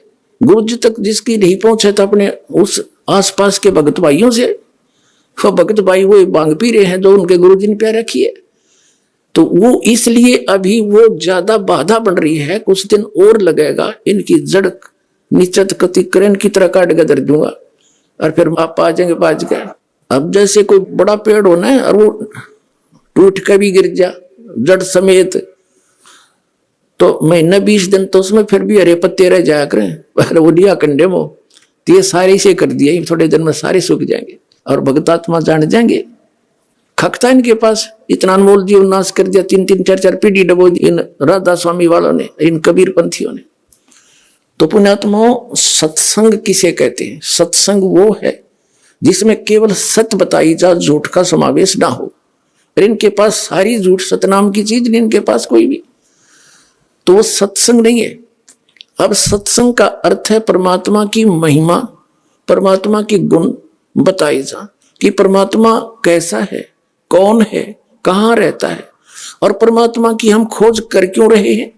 Speaker 2: गुरु जी तक जिसकी नहीं पहुंचे तो अपने उस आसपास के भगत भाइयों से। वो भगत भाई वो बांग पी रहे हैं जो उनके गुरु जी ने प्यार रखी है, तो वो इसलिए अभी वो ज्यादा बाधा बन रही है। कुछ दिन और लगेगा, इनकी जड़ निश्चित कति करें की तरह काट के दर दूंगा और फिर आप आ जाएंगे बाज गए। अब जैसे कोई बड़ा पेड़ होना है और वो टूट के भी गिर जा जड़ समेत, तो महीना 20 दिन तो उसमें फिर भी हरे पत्ते रह जाया करें, पर वो दिया कंडे मो तो ये सारे से कर दिया, थोड़े दिन में सारे सूख जाएंगे और भगतात्मा जान जाएंगे। खकता इनके पास इतना अनमोल जीवन नाश कर दिया, 3-3 4-4 पीढ़ी डबो इन राधा स्वामी वालों ने, इन कबीर पंथियों ने। तो पुण्यात्माओं, सत्संग किसे कहते हैं? सत्संग वो है जिसमें केवल सत्य बताई जा, झूठ का समावेश ना हो। और इनके पास सारी झूठ सतनाम की चीज नहीं, इनके पास कोई भी, तो वो सत्संग नहीं है। अब सत्संग का अर्थ है परमात्मा की महिमा, परमात्मा की गुण बताई जा कि परमात्मा कैसा है, कौन है, कहां रहता है और परमात्मा की हम खोज कर क्यों रहे हैं,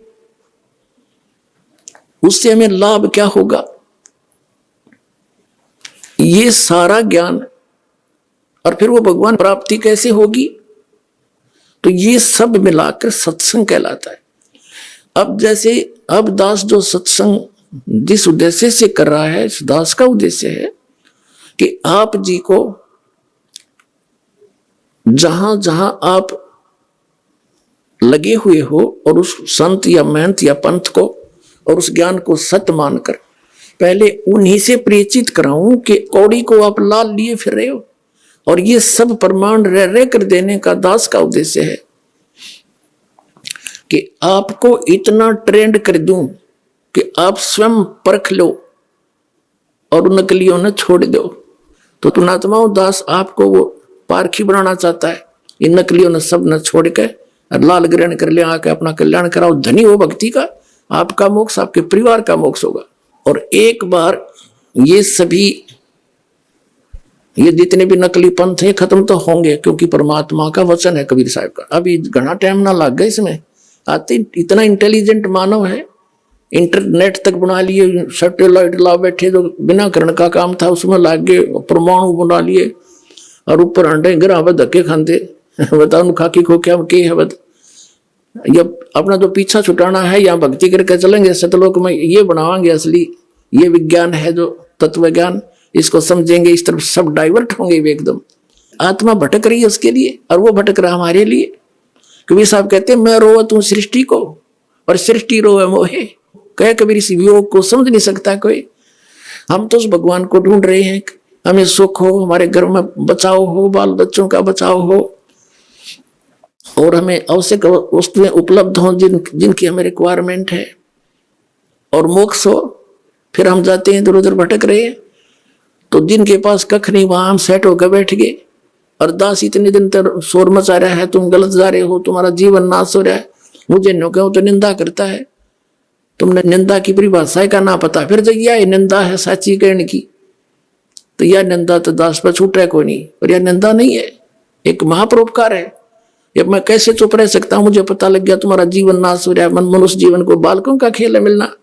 Speaker 2: उससे हमें लाभ क्या होगा, ये सारा ज्ञान। और फिर वो भगवान प्राप्ति कैसे होगी, तो ये सब मिलाकर सत्संग कहलाता है। अब जैसे अब दास जो सत्संग जिस उद्देश्य से कर रहा है, इस दास का उद्देश्य है कि आप जी को जहां जहां आप लगे हुए हो और उस संत या महंत या पंथ को और उस ज्ञान को सत्य मानकर पहले उन्हीं से परिचित कराऊं कि कौड़ी को आप लाल लिए फिर रहे हो, और ये सब प्रमाण रह रह कर देने का दास का उद्देश्य है कि आपको इतना ट्रेंड कर दूं कि आप स्वयं परख लो और नकलियों ने छोड़ दो। तो पुणात्माओं, दास आपको वो पारखी बनाना चाहता है। इन नकलियों ने सब न छोड़ के और लाल ग्रहण कर ले, आके अपना कल्याण कराओ, धनी हो भक्ति का, आपका मोक्ष आपके परिवार का मोक्ष होगा। और एक बार ये सभी ये जितने भी नकली पंथ है खत्म तो होंगे, क्योंकि परमात्मा का वचन है कबीर साहब का। अभी घना टाइम ना लग गया इसमें, आते इतना इंटेलिजेंट मानव है, इंटरनेट तक बना लिए, सैटेलाइट ला बैठे, जो बिना करण का काम था उसमें लाग गए, परमाणु बना लिए और ऊपर अंडे गिरा धक्के खाते। बताओ खाकी खो क्या के है बद, ये अपना जो पीछा छुटाना है या भक्ति करके चलेंगे सतलोक में, ये बनावांगे असली, ये विज्ञान है जो तत्व ज्ञान, इसको समझेंगे, इस तरफ सब डाइवर्ट होंगे एकदम। आत्मा भटक रही है उसके लिए और वो भटक रहा हमारे लिए। कबीर साहब कहते हैं मैं रोवा तू सृष्टि को और सृष्टि रोवे मोहे, कह कबीर इस वियोग को समझ नहीं सकता कोई। हम तो उस भगवान को ढूंढ रहे हैं, हमें सुख हो, हमारे घर में बचाव हो, बाल बच्चों का बचाव हो और हमें आवश्यक वस्तुएं उपलब्ध हो जिनकी हमें रिक्वायरमेंट है और मोक्ष हो। फिर हम जाते हैं इधर उधर भटक रहे हैं, तो जिनके पास कख नहीं वहां हम सेट होकर बैठ गए। और दास इतने दिन तक शोर मचा रहा है, तुम गलत जा रहे हो, तुम्हारा जीवन नाश हो रहा है, मुझे नो कहो तो निंदा करता है, तुमने निंदा की परिभाषा का ना पता। फिर जब यह निंदा है साची कहने की, तो यह निंदा तो दास पर छूट रहा कोई नहीं, पर यह निंदा नहीं है, एक महापरोपकार है। अब मैं कैसे चुप रह सकता हूं, मुझे पता लग गया तुम्हारा जीवन नाश हो रहा है, मनुष्य जीवन को बालकों का खेल है मिलना।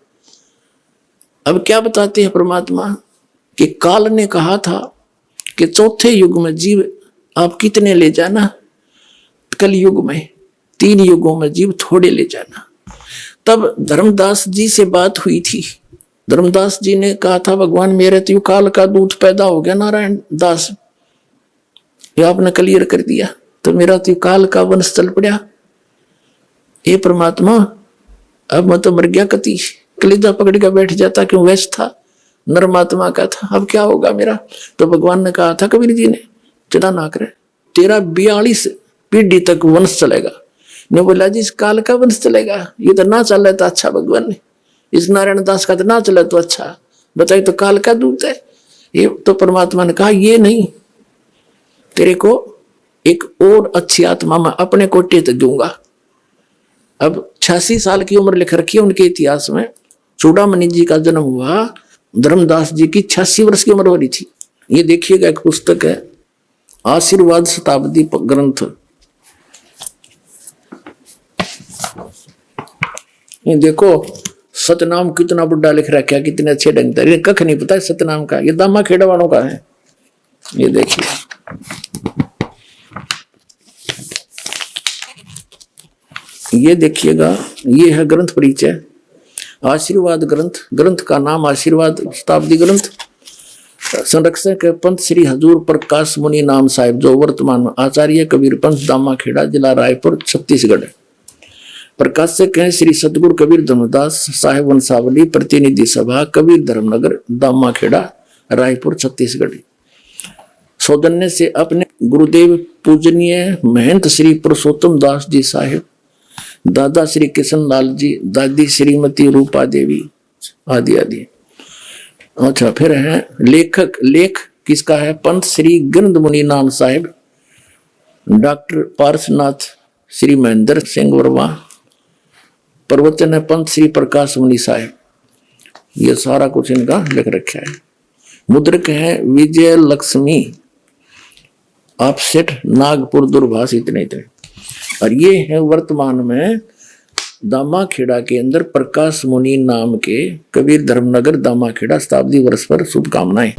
Speaker 2: अब क्या बताते हैं परमात्मा कि काल ने कहा था कि चौथे युग में जीव आप कितने ले जाना, कल युग में 3 युगों में जीव थोड़े ले जाना। तब धर्मदास जी से बात हुई थी, धर्मदास जी ने कहा था भगवान मेरे तो काल का दूत पैदा हो गया, नारायण दास ये आपने क्लियर कर दिया, तो मेरा तो काल का वंश चल पड़ा। हे परमात्मा अब मैं तो मर गया, कति कलेजा पकड़ के बैठ जाता, क्यों वैश था, नरमात्मा का था, अब क्या होगा मेरा। तो भगवान ने कहा था कबीर जी ने, चिड़ा ना करे, तेरा 42 पीढ़ी तक वंश चलेगा। ने बोला जी इस काल का वंश चलेगा, ये तो ना चल रहा था अच्छा, भगवान ने इस नारायण दास का तो ना चला तो अच्छा, बताइए तो काल का दूत है ये। तो परमात्मा ने कहा ये नहीं, तेरे को एक और अच्छी आत्मा मैं अपने कोटे तक दूंगा। अब 86 साल की उम्र लिख रखी है उनके इतिहास में। चूड़ामणि जी का जन्म हुआ, धर्मदास जी की 86 वर्ष की उम्र हो रही थी। ये देखिएगा एक पुस्तक है आशीर्वाद शताब्दी ग्रंथ, ये देखो सतनाम कितना बुढ़ा लिख रखा है, कितने अच्छे ढंग से, कख नहीं पता है सतनाम का। ये दामा खेड़ा वालों का है। ये देखिए, ये देखिएगा, ये है ग्रंथ परिचय, आशीर्वाद ग्रंथ। ग्रंथ का नाम आशीर्वाद शताब्दी ग्रंथ। संरक्षक है पंत श्री हजूर प्रकाश मुनि नाम साहिब, जो वर्तमान आचार्य कबीर पंथ दामा खेड़ा, जिला रायपुर, छत्तीसगढ़। प्रकाशक हैं श्री सतगुरु कबीर धर्मदास साहिब वंशावली, प्रतिनिधि सभा कबीर धर्मनगर, दामा खेड़ा, रायपुर, छत्तीसगढ़। सौजन्य से अपने गुरुदेव पूजनीय महंत श्री पुरुषोत्तम दास जी साहिब, दादा श्री किशन लाल जी, दादी श्रीमती रूपा देवी आदि आदि। अच्छा, फिर है लेखक, लेख किसका है? पंत श्री गिरद मुनि नाम साहिब, डॉक्टर पार्शनाथ श्री महेंद्र सिंह वर्मा। प्रवचन है पंत श्री प्रकाश मुनि साहिब। ये सारा कुछ इनका लिख रखा है। मुद्रक है विजय लक्ष्मी ऑफसेट नागपुर दूरभाष, इतने इतने। और ये है वर्तमान में दामा खेड़ा के अंदर प्रकाश मुनि नाम के कबीर धर्मनगर दामा खेड़ा, शताब्दी वर्ष पर शुभकामनाएं।